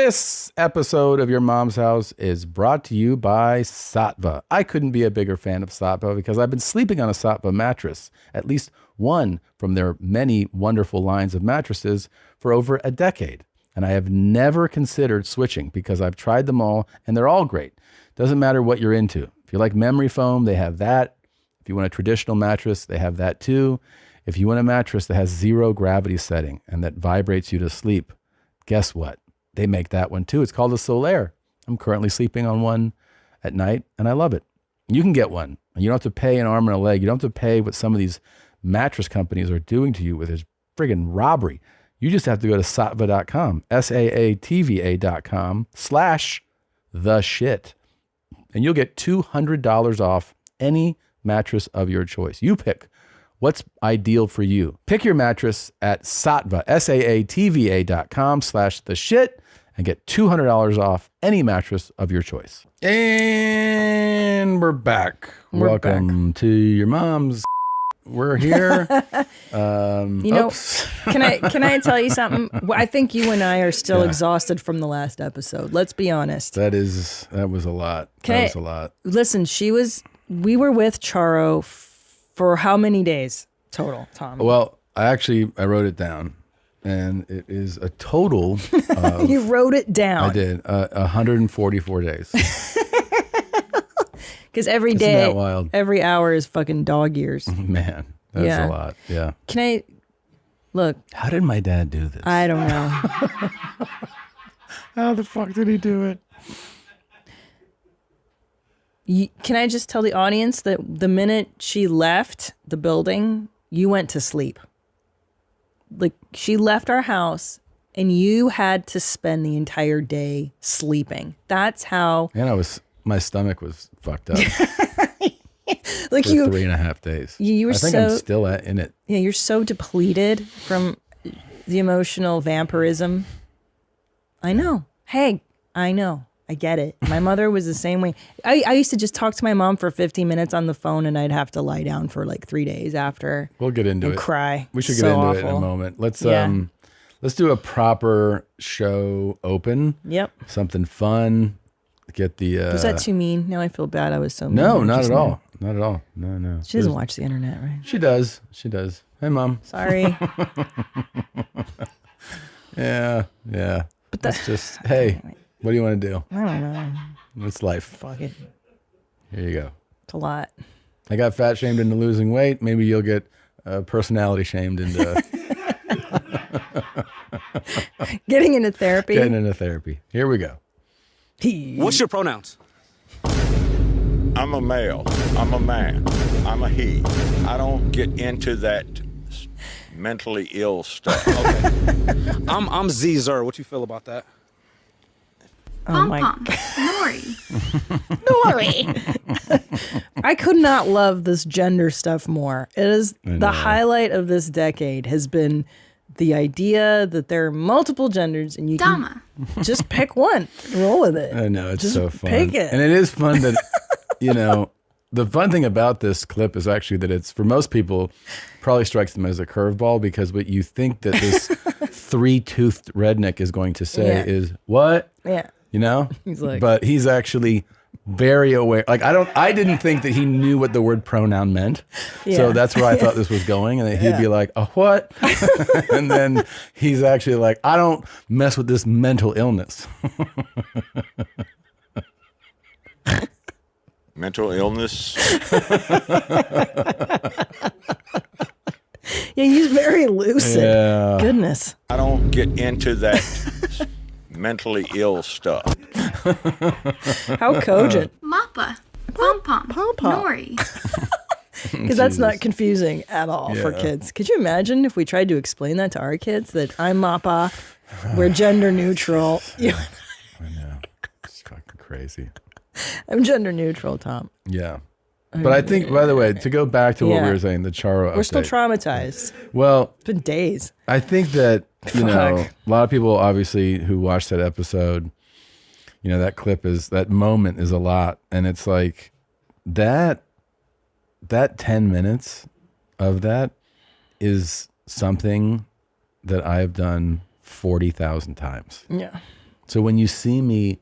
This episode of Your Mom's House is brought to you by Sattva. I couldn't be a bigger fan of Sattva because I've been sleeping on a Sattva mattress, at least one from their many wonderful lines of mattresses, for over a decade. And I have never considered switching because I've tried them all and they're all great. Doesn't matter what you're into. If you like memory foam, they have that. If you want a traditional mattress, they have that too. If you want a mattress that has zero gravity setting and that vibrates you to sleep, guess what? They make that one too. It's called a Soler. I'm currently sleeping on one at night and I love it. You can get one. You don't have to pay an arm and a leg. You don't have to pay what some of these mattress companies are doing to you with this friggin' robbery. You just have to go to saatva.com, saatva.com/theshit. And you'll get $200 off any mattress of your choice. You pick what's ideal for you. Pick your mattress at Saatva, saatva.com/theshit and get $200 off any mattress of your choice. And we're back. Welcome to Your Mom's. We're here. Can I tell you something? I think you and I are still exhausted from the last episode. Let's be honest. That was a lot. Was a lot. Listen, we were with Charo for how many days total, Tom? Well, I wrote it down, and it is a total of... You wrote it down. I did. 144 days. Because every Isn't day, that wild? every hour is fucking dog years. Man, that's a lot. Yeah. Can I... Look. How did my dad do this? I don't know. How the fuck did he do it? Can I just tell the audience that the minute she left the building, you went to sleep. Like, she left our house and you had to spend the entire day sleeping. That's how... And my stomach was fucked up. Like for 3.5 days. You were I think I'm still in it. Yeah, you're so depleted from the emotional vampirism. I know. Hey, I know. I get it. My mother was the same way. I used to just talk to my mom for 15 minutes on the phone and I'd have to lie down for like 3 days after. We'll get into it. Cry. We should get into it in a moment. Let's do a proper show open. Yep. Something fun. Get the... Was that too mean? Now I feel bad. I was so mean. No, not at all. Not at all. No. She doesn't watch the internet, right? She does. Hey, Mom. Sorry. Yeah. But that's just, hey, what do you want to do? I don't know. It's life. Fuck it. Here you go. It's a lot. I got fat shamed into losing weight. Maybe you'll get personality shamed into... Getting into therapy. Here we go. What's your pronouns? I'm a male. I'm a man. I'm a he. I don't get into that mentally ill stuff. Okay. I'm Zer. What you feel about that? Pom-pom. Nori. I could not love this gender stuff more. It is the highlight of this decade has been the idea that there are multiple genders and you can just pick one, roll with it. I know, it's just so fun. Pick it. And it is fun that, the fun thing about this clip is actually that it's, for most people, probably strikes them as a curveball because what you think that this three-toothed redneck is going to say is, what? Yeah. He's like, but he's actually very aware. Like, I didn't think that he knew what the word pronoun meant. Yeah. So that's where I thought this was going. And then he'd be like, a what? And then he's actually like, I don't mess with this mental illness. Mental illness? Yeah, he's very lucid. Yeah. Goodness. I don't get into that mentally ill stuff. How cogent. Mappa. Pom-pom. Nori. Because that's not confusing at all for kids. Could you imagine if we tried to explain that to our kids, that I'm Mappa, we're gender neutral. I know. It's fucking crazy. I'm gender neutral, Tom. Yeah. But I think, by the way, to go back to what we were saying, the Charo update. We're still traumatized. Well, it's been days. I think that, a lot of people obviously who watched that episode, that clip that moment is a lot. And it's like that 10 minutes of that is something that I've done 40,000 times. Yeah. So when you see me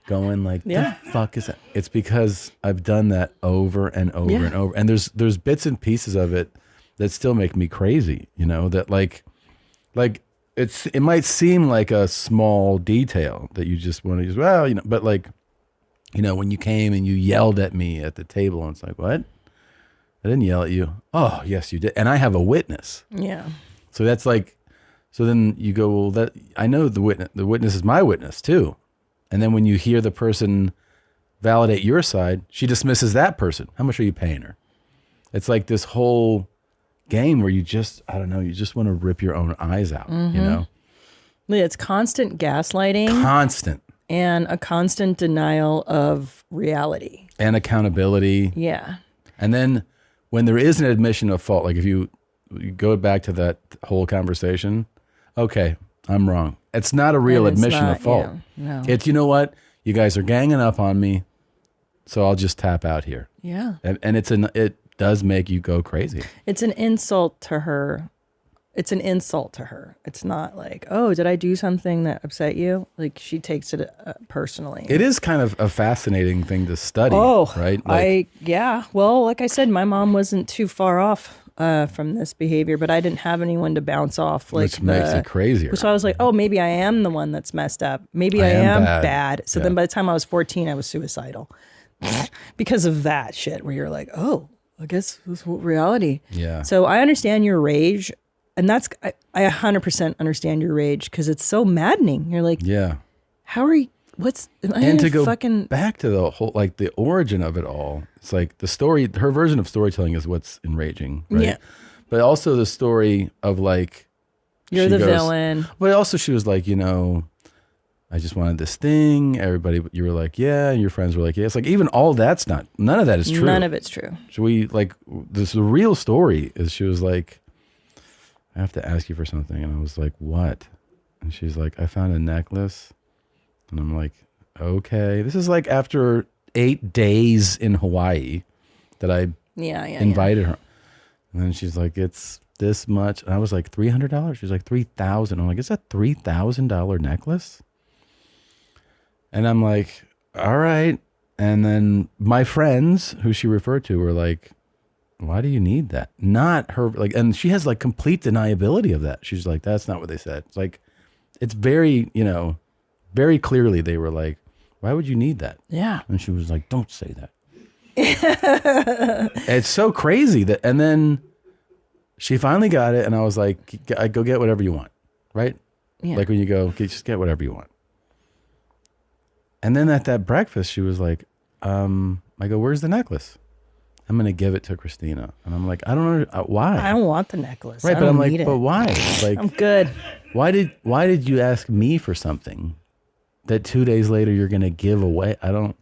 going like, the fuck is that? It's because I've done that over and over and over. And there's bits and pieces of it that still make me crazy, you know, that like it might seem like a small detail that you just want to use, well, you know, but like, you know, when you came and you yelled at me at the table, and it's like, what? I didn't yell at you. Oh, yes, you did. And I have a witness. Yeah. So that's like, so then you go, well, that I know the witness is my witness too. And then when you hear the person validate your side, she dismisses that person. How much are you paying her? It's like this whole game where you just, I don't know, you just want to rip your own eyes out, you know? Yeah, it's constant gaslighting. Constant. And a constant denial of reality. And accountability. Yeah. And then when there is an admission of fault, like if you go back to that whole conversation, okay, I'm wrong. It's not a real admission of fault. Yeah, no. It's, you know what? You guys are ganging up on me, so I'll just tap out here. Yeah. And it does make you go crazy. It's an insult to her. It's an insult to her. It's not like, oh, did I do something that upset you? Like, she takes it personally. It is kind of a fascinating thing to study, right? Like, well, like I said, my mom wasn't too far off from this behavior, but I didn't have anyone to bounce off. Like, which makes it crazier. So I was like, oh, maybe I am the one that's messed up. Maybe I am bad. So then by the time I was 14, I was suicidal because of that shit where you're like, oh, I guess this is reality. Yeah. So I understand your rage. And that's, I 100% understand your rage because it's so maddening. You're like, yeah. How are you, and to go back to the whole, like the origin of it all, it's like the story, her version of storytelling is what's enraging, right? Yeah. But also the story of like, you're the villain. But also she was like, you know, I just wanted this thing. Everybody, you were like, yeah. And your friends were like, yeah. It's like, even all that's none of that is true. None of it's true. So we like, the real story is she was like, I have to ask you for something. And I was like, what? And she's like, I found a necklace. And I'm like, okay. This is like after 8 days in Hawaii that I invited her. And then she's like, it's this much. And I was like, $300? She's like, $3,000. I'm like, is that $3,000 necklace? And I'm like, all right. And then my friends who she referred to were like, why do you need that? Not her, like, and she has like complete deniability of that. She's like, that's not what they said. It's like, it's very, you know, very clearly they were like, why would you need that? Yeah. And she was like, don't say that. It's so crazy that, and then she finally got it. And I was like, go get whatever you want. Right? Yeah. Like when you go, just get whatever you want. And then at that breakfast, she was like, I go, where's the necklace? I'm going to give it to Christina. And I'm like, I don't know why. I don't want the necklace. Right, but I'm like, but why? Like, I'm good. Why did you ask me for something that 2 days later you're going to give away? I don't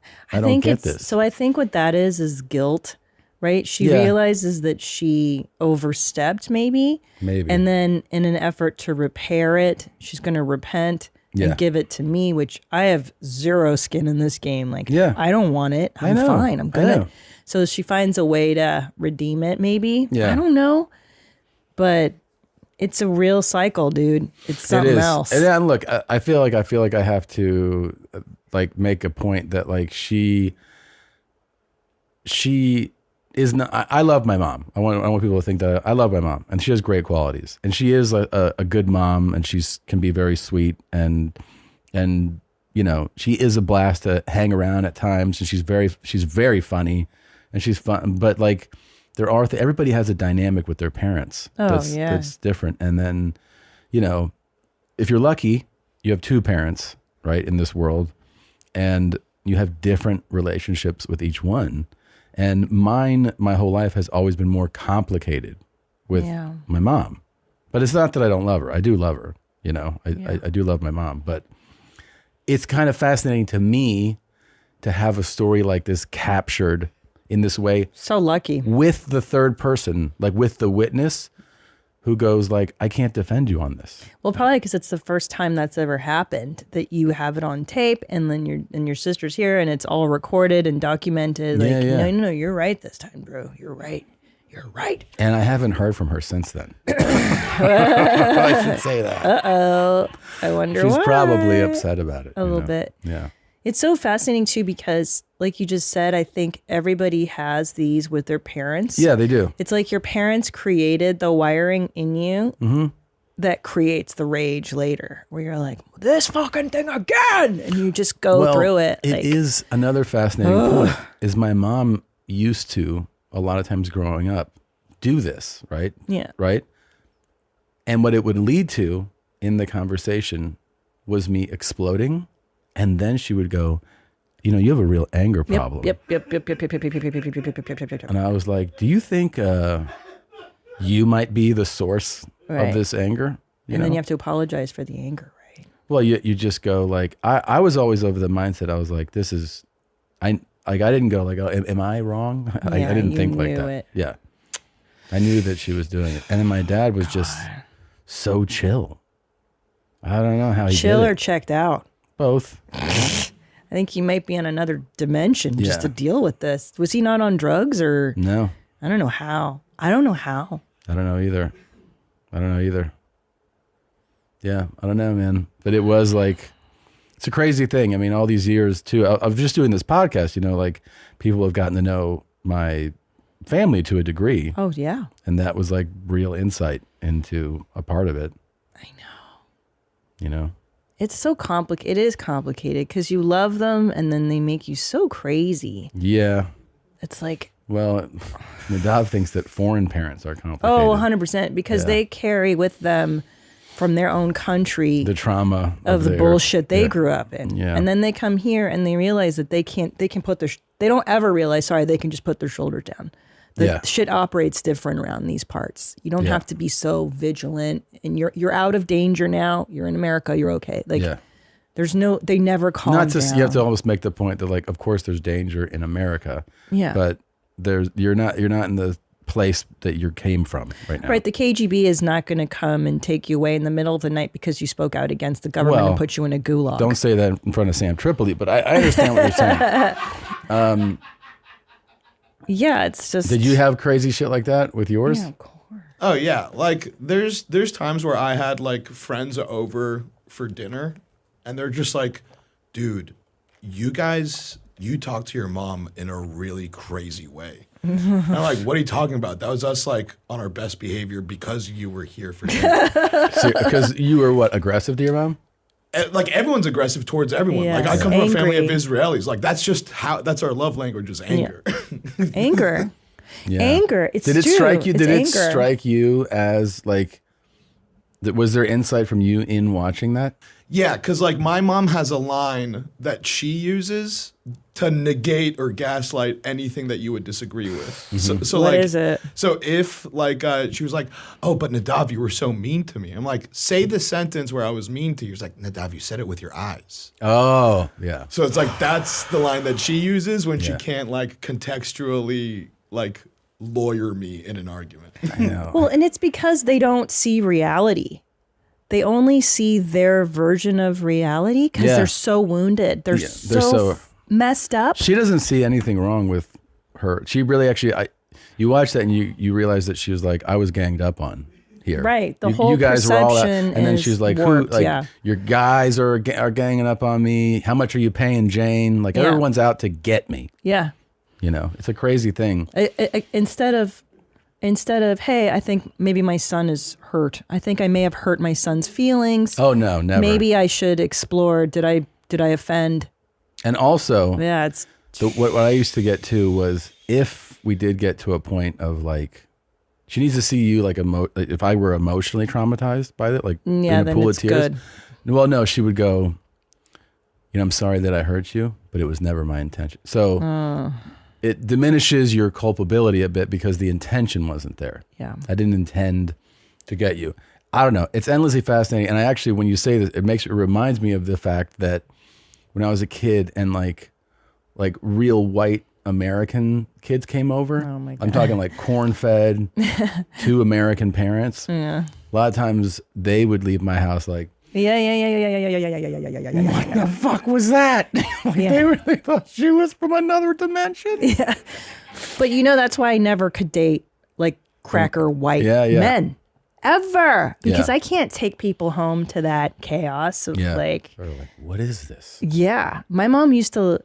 get this. So I think what that is guilt, right? She realizes that she overstepped maybe. And then in an effort to repair it, she's going to repent and give it to me, which I have zero skin in this game. Like, I don't want it. I'm fine. I'm good. So she finds a way to redeem it, maybe. Yeah. I don't know. But it's a real cycle, dude. It's something else. And then, look, I feel like I have to like make a point that like she is not. I love my mom. I want people to think that I love my mom, and she has great qualities, and she is a good mom, and can be very sweet, and you know, she is a blast to hang around at times, and she's very funny. And she's fun, but like everybody has a dynamic with their parents that's different. And then, you know, if you're lucky, you have two parents, right, in this world, and you have different relationships with each one. And mine, my whole life, has always been more complicated with my mom. But it's not that I don't love her. I do love her. You know, I do love my mom. But it's kind of fascinating to me to have a story like this captured in this way. So lucky. With the third person, like with the witness who goes like, I can't defend you on this. Well, probably because it's the first time that's ever happened, that you have it on tape, and then your sister's here and it's all recorded and documented. Like, no, you're right this time, bro. You're right. You're right. And I haven't heard from her since then. I should say that. I wonder She's why. probably upset about it. A little bit. Yeah. It's so fascinating too because, like you just said, I think everybody has these with their parents. Yeah, they do. It's like your parents created the wiring in you that creates the rage later, where you're like, this fucking thing again, and you just go through it. It is another fascinating point. Is my mom used to a lot of times growing up do this, right? Yeah. Right. And what it would lead to in the conversation was me exploding. And then she would go, you know, you have a real anger problem. Yep. And I was like, do you think you might be the source Right. of this anger? And then you have to apologize for the anger, right? Well, you just go like, I was always over the mindset. I was like, this is, I didn't go like, oh, am I wrong? I didn't you think like knew that. it. Yeah. I knew that she was doing it. And then my dad was just so chill. I don't know how he Chill did or it. checked out. Both. I think he might be on another dimension just Yeah. to deal with this. Was he not on drugs or? No, I don't know how. I don't know how. I don't know either. Yeah, I don't know, man. But it was like, it's a crazy thing. I mean, all these years too, of just doing this podcast, you know, like people have gotten to know my family to a degree. Oh, yeah. And that was like real insight into a part of it. I know. You know? It's so complicated. It is complicated because you love them and then they make you so crazy. Yeah. It's like, Well, Nadav thinks that foreign parents are complicated. oh, 100%, because Yeah. they carry with them from their own country The trauma of the their- bullshit they yeah. grew up in. Yeah. And then they come here and they realize that they can put their, they don't ever realize, sorry, they can just put their shoulder down. The Yeah. shit operates different around these parts. You don't Yeah. have to be so vigilant, and you're out of danger now. You're in America. You're okay. Like Yeah. there's no, they never calm Not to, down. you have to almost make the point that like, of course there's danger in America. Yeah. But you're not in the place that you came from right now. Right, the KGB is not going to come and take you away in the middle of the night because you spoke out against the government Well, and put you in a gulag. Don't say that in front of Sam Tripoli, but I understand what you're saying. Yeah, it's just. Did you have crazy shit like that with yours? Yeah, of course. Oh yeah, like there's times where I had like friends over for dinner, and they're just like, "Dude, you talk to your mom in a really crazy way." And I'm like, "What are you talking about? That was us like on our best behavior because you were here for dinner." Because you were what, aggressive to your mom? Like everyone's aggressive towards everyone. Yeah. Like I come from a family of Angry. Israelis. Like that's our love language is anger. Anger. Yeah. Anger. It's Did it true. strike you? It's Did it anger. strike you as like? Was there insight from you in watching that? Yeah, because like my mom has a line that she uses to negate or gaslight anything that you would disagree with. So What like, is it? So if like she was like, "Oh, but Nadav, you were so mean to me." I'm like, "Say the sentence where I was mean to you." She's like, "Nadav, you said it with your eyes." Oh, yeah. So it's like that's the line that she uses when she Yeah. can't like contextually like lawyer me in an argument. I know. Well, and it's because they don't see reality. They only see their version of reality because Yeah. they're so wounded. They're, Yeah, so messed up. She doesn't see anything wrong with her. She really actually, you watch that and you realize that she was like, I was ganged up on here. Right. The You whole guys were all that. perception And then is she's like, warped, who, like, yeah. your guys are ganging up on me. How much are you paying Jane? Like Yeah. everyone's out to get me. Yeah. You know, it's a crazy thing. Instead of, hey, I think maybe my son is hurt. I think I may have hurt my son's feelings. Oh no, never. Maybe I should explore. Did I offend? And also, Yeah, it's what I used to get to was if we did get to a point of like, she needs to see you like if I were emotionally traumatized by it, like Yeah, in a then pool it's of tears. good. Well, no, she would go, you know, I'm sorry that I hurt you, but it was never my intention. So it diminishes your culpability a bit because the intention wasn't there. Yeah. I didn't intend to get you. I don't know. It's endlessly fascinating. And I actually, when you say this, it reminds me of the fact that when I was a kid and like real white American kids came over. Oh my I'm God. talking like corn-fed, two American parents. Yeah. A lot of times they would leave my house like, yeah. what the fuck was that? Like, Yeah. They really thought she was from another dimension. But you know, that's why I never could date cracker white Yeah. men ever, because Yeah. I can't take people home to that chaos of like, Sort of like, what is this? yeah. My mom used to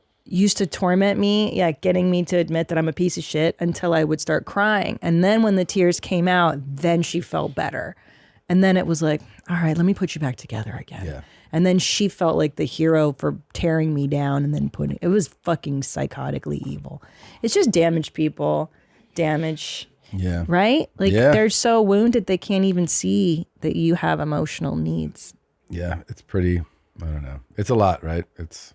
torment me, getting me to admit that I'm a piece of shit until I would start crying. And then when the tears came out, then she felt better. And then it was like, all right, let me put you back together again. Yeah. And then she felt like the hero for tearing me down and then putting it was fucking psychotically evil. It's just damaged people, Yeah. right? Like Yeah. they're so wounded they can't even see that you have emotional needs. Yeah. It's pretty, I don't know. It's a lot, right? It's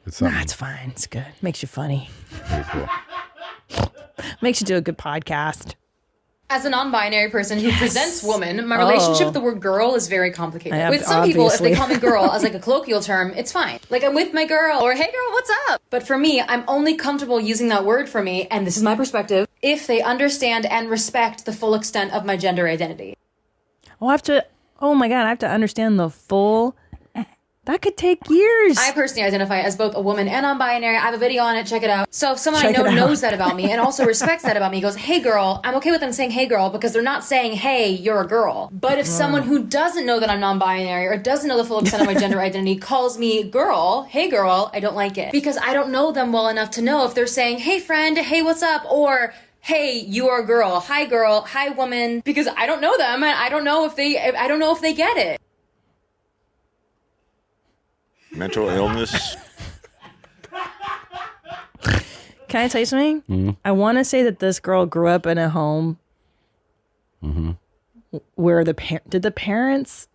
something. Nah, it's fine. It's good. Makes you funny. Pretty cool. Makes you do a good podcast. As a non-binary person who presents woman, my relationship with the word girl is very complicated. With some people, if they call me girl as like a colloquial term, it's fine. Like, I'm with my girl, or hey girl, what's up? But for me, I'm only comfortable using that word for me, and this is my perspective, if they understand and respect the full extent of my gender identity. Oh my God, I have to understand the full. That could take years. I personally identify as both a woman and non-binary. I have a video on it. Check it out. So if someone I know knows that about me and also respects that about me, goes, hey girl, I'm okay with them saying hey girl because they're not saying, hey, you're a girl. But if someone who doesn't know that I'm non-binary or doesn't know the full extent of my gender identity calls me girl, hey girl, I don't like it. Because I don't know them well enough to know if they're saying, hey friend, hey, what's up? Or hey, you are a girl, hi woman. Because I don't know them and I don't know if they get it. Mental illness. Can I tell you something? Mm-hmm. I want to say that this girl grew up in a home where did the parents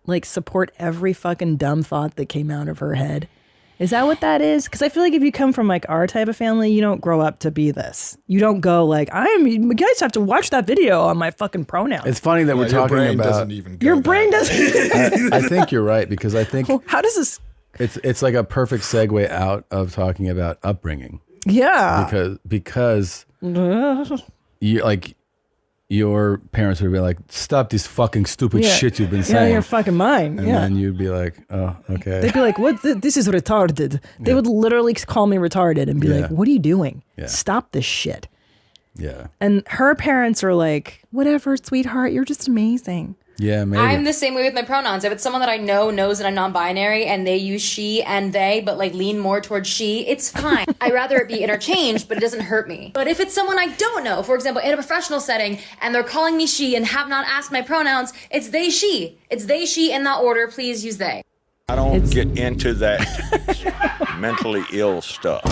like support every fucking dumb thought that came out of her head? Is that what that is? Because I feel like if you come from like our type of family, you don't grow up to be this. You don't go like, you guys have to watch that video on my fucking pronouns. It's funny that we're your talking brain about. doesn't even go Your that brain way. doesn't. I think you're right because I think How does this? it's like a perfect segue out of talking about upbringing Yeah. because you like your parents would be like, stop this fucking stupid shit you've been Yeah, saying. your fucking mind. And yeah. then you'd be like, oh, okay. They'd be like, "What? This is retarded." They would literally call me retarded and be like, "What are you doing? Yeah. Stop this shit." Yeah. And her parents are like, "Whatever, sweetheart, you're just amazing." Yeah, maybe. I'm the same way with my pronouns. If it's someone that I know knows that I'm non-binary and they use she and they, but like lean more towards she, it's fine. I'd rather it be interchanged, but it doesn't hurt me. But if it's someone I don't know, for example, in a professional setting, and they're calling me she and have not asked my pronouns, it's they, she. It's they, she in that order. Please use they. I don't get into that mentally ill stuff.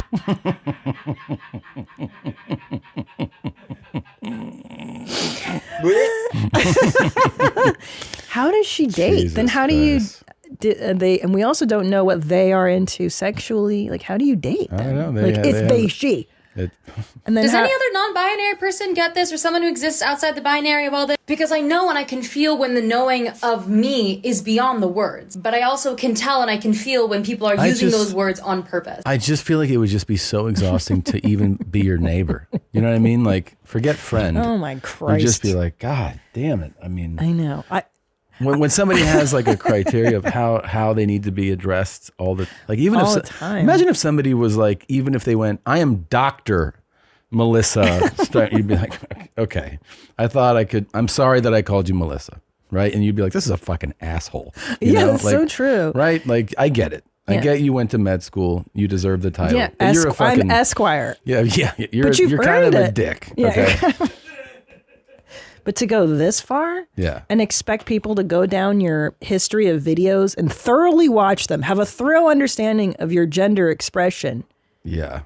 How does she date? Jesus Then how Christ. do you? And we also don't know what they are into sexually. Like, how do you date? I don't know. They, she. And then Does any other non-binary person get this, or someone who exists outside the binary of all this? Because I know and I can feel when the knowing of me is beyond the words, but I also can tell and I can feel when people are using those words on purpose. I just feel like it would just be so exhausting to even be your neighbor. You know what I mean? Like, forget friend. Oh my Christ. You'd just be like, God damn it. I mean, I know. when somebody has like a criteria of how they need to be addressed all the time. Imagine if somebody was like, even if they went, I am Dr. Melissa, you'd be like, okay, I'm sorry that I called you Melissa, right? And you'd be like, this is a fucking asshole. You know? That's so true. Right? Like, I get it. I get you went to med school. You deserve the title. Yeah, but you're a fucking, I'm Esquire. Yeah. You're you've kind of earned a it. dick. Yeah. Okay. But to go this far and expect people to go down your history of videos and thoroughly watch them, have a thorough understanding of your gender expression. Yeah.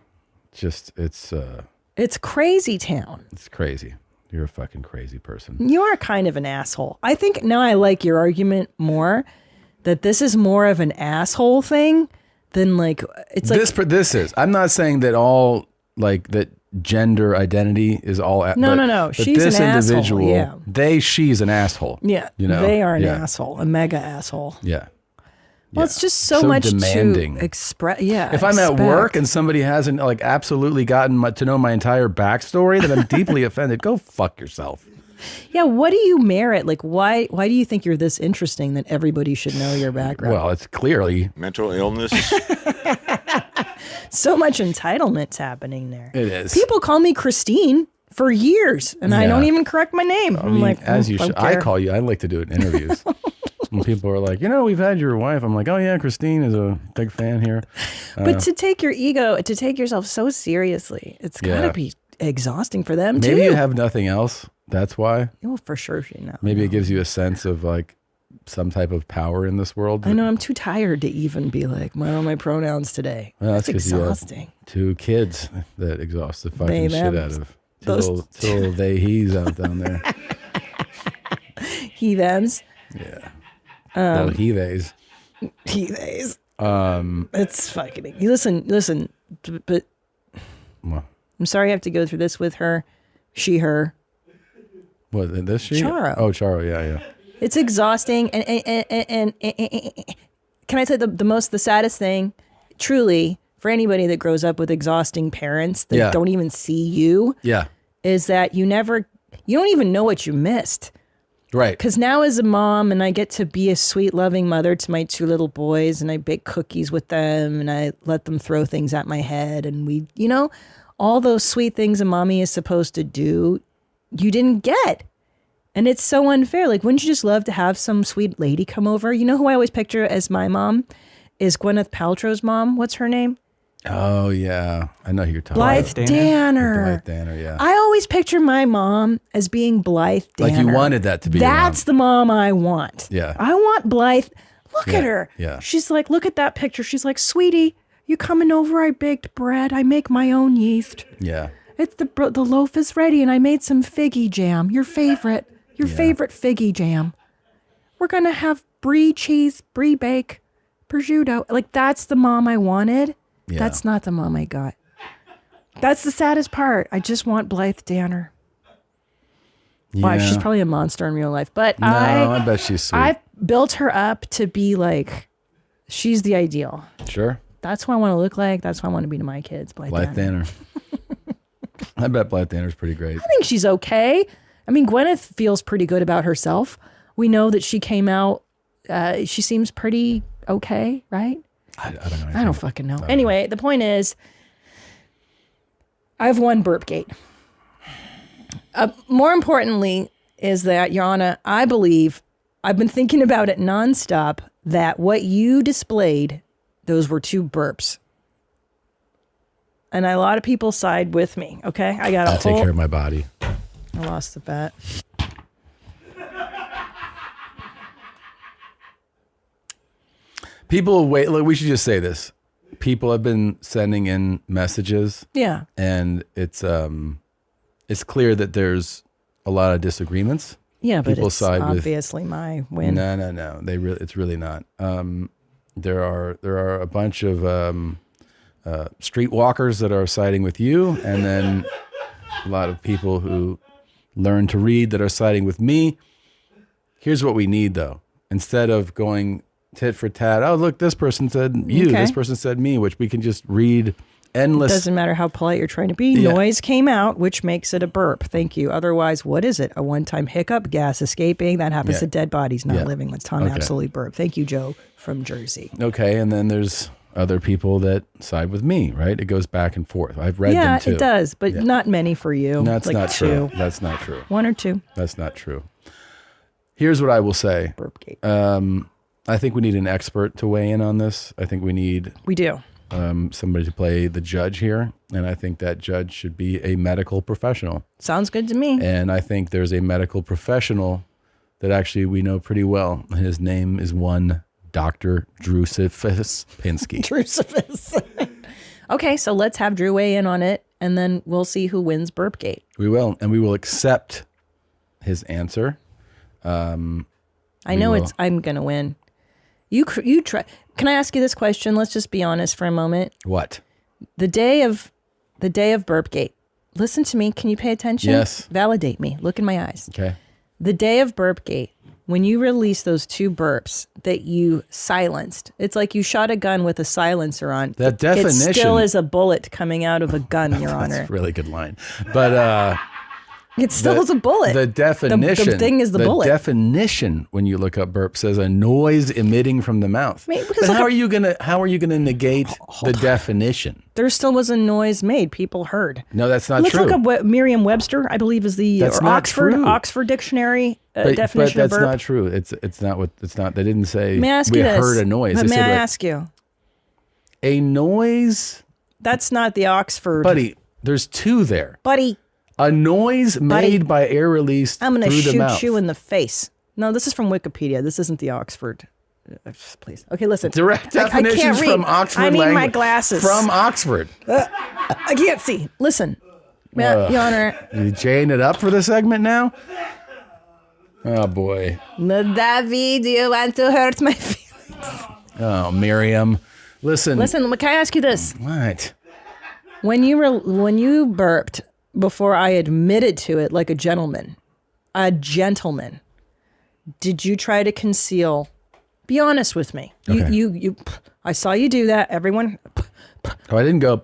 It's crazy town. It's crazy. You're a fucking crazy person. You are kind of an asshole. I think now I like your argument more that this is more of an asshole thing than like, it's like. This is. I'm not saying that all, like, that gender identity is all. No. She's an asshole. Yeah. She's an asshole. Yeah. You know? They are an asshole, a mega asshole. Yeah. Well, it's just so much demanding. to express. Yeah. If I'm at work and somebody hasn't like absolutely gotten to know my entire backstory, then I'm deeply offended. Go fuck yourself. Yeah. What do you merit? Like, why do you think you're this interesting that everybody should know your background? Well, it's clearly mental illness. So much entitlement's happening there. It is. People call me Christine for years, and I don't even correct my name. I mean, as you should. I care. call you. I like to do it in interviews. When people are like, we've had your wife. I'm like, oh yeah, Christine is a big fan here. But to take yourself so seriously, it's got to be exhausting for them too. Maybe you have nothing else. That's why. Oh, for sure, Maybe it gives you a sense of like some type of power in this world. I know. I'm too tired to even be like, what are my pronouns today? Well, that's 'cause you have exhausting. 2 kids that exhaust the fucking They, shit them. out of Those two little they he's out down there. He thems. Yeah. Little he theys. He theys. It's fucking. Listen. But What? I'm sorry I have to go through this with her. She, her. What, this she? Charo. Oh, Charo. Yeah. It's exhausting, and can I say the saddest thing, truly, for anybody that grows up with exhausting parents that don't even see you, is that you don't even know what you missed. Right. Because now as a mom, and I get to be a sweet, loving mother to my 2 little boys, and I bake cookies with them, and I let them throw things at my head, and we, all those sweet things a mommy is supposed to do, you didn't get. And it's so unfair. Like, wouldn't you just love to have some sweet lady come over? You know who I always picture as my mom is Gwyneth Paltrow's mom. What's her name? Oh, yeah. I know who you're talking Blythe about. Danner. Blythe Danner, yeah. I always picture my mom as being Blythe Danner. Like you wanted that to be That's the mom I want. Yeah. I want Blythe. Look at her. Yeah. She's like, look at that picture. She's like, sweetie, you coming over? I baked bread. I make my own yeast. Yeah. It's the loaf is ready, and I made some figgy jam. Your favorite figgy jam. We're going to have brie cheese, brie bake, prosciutto. Like, that's the mom I wanted. Yeah. That's not the mom I got. That's the saddest part. I just want Blythe Danner. Yeah. Wow, she's probably a monster in real life. But No, I bet she's sweet. I've built her up to be like, she's the ideal. Sure. That's what I want to look like. That's what I want to be to my kids. Blythe Danner. Danner. I bet Blythe Danner's pretty great. I think she's okay. I mean, Gwyneth feels pretty good about herself. We know that she came out. She seems pretty okay, right? I don't know. I don't fucking know. Anyway, the point is, I've won Burpgate. More importantly is that, Your Honor, I believe, I've been thinking about it nonstop, that what you displayed, those were 2 burps. And a lot of people side with me, okay? I'll take care of my body. I lost the bet. People wait. Look, we should just say this. People have been sending in messages. Yeah. And it's clear that there's a lot of disagreements. Yeah, but People it's side with- obviously my win. No. It's really not. There are a bunch of streetwalkers that are siding with you, and then a lot of people who learn to read that are siding with me. Here's what we need, though. Instead of going tit for tat, oh, look, this person said you, Okay. this person said me, which we can just read endless. Doesn't matter how polite you're trying to be. Yeah. Noise came out, which makes it a burp. Thank you. Otherwise, what is it? A one-time hiccup, gas escaping. That happens Yeah. to dead bodies, not Yeah. living ones. Tom Okay. absolutely burp. Thank you, Joe from Jersey. Okay, and then there's other people that side with me, right? It goes back and forth. I've read them too. Yeah, it does, but Yeah. not many for you. That's like not 2. true. That's not true. 1 or 2. That's not true. Here's what I will say. Burpgate. I think we need an expert to weigh in on this. I think we need We do. somebody to play the judge here. And I think that judge should be a medical professional. Sounds good to me. And I think there's a medical professional that actually we know pretty well. His name is one Dr. Drusifus Pinsky. Crucifix. Okay, so let's have Drew weigh in on it, and then we'll see who wins Burpgate. We will. And we will accept his answer. I We know will. I'm going to win. You try. Can I ask you this question? Let's just be honest for a moment. What? The day of Burpgate. Listen to me. Can you pay attention? Yes. Validate me. Look in my eyes. Okay. The day of Burpgate, when you released those 2 burps that you silenced, it's like you shot a gun with a silencer on. That definition. It still is a bullet coming out of a gun, Your Honor. That's a really good line. But It still is a bullet. the definition. The thing is the bullet. definition when you look up burp says a noise emitting from the mouth. Maybe because But like how are you gonna negate the definition? there still was a noise made. People heard. No, that's not Let's true. look up what Merriam-Webster, I believe, is the That's or not Oxford true. Oxford Dictionary But definition that's of burp. not true. It's not what it's not. They didn't say May I ask we you this? heard a noise. But They may said I like, ask you? a noise, That's not the Oxford. buddy. There's two there. Buddy, A noise made by air release I'm going to through the mouth. shoot you in the face. No, this is from Wikipedia. This isn't the Oxford. Please. Okay, listen. Direct I can't definitions read. from Oxford I need language. my glasses. From Oxford. I can't see. Listen. Your Honor. You jaying it up for the segment now? Oh, boy. David, do you want to hurt my feelings? Oh, Miriam. Listen. Listen, can I ask you this? What? When you burped before I admitted to it like a gentleman, did you try to conceal? Be honest with me. Okay. You I saw you do that. Everyone. Oh, I didn't go.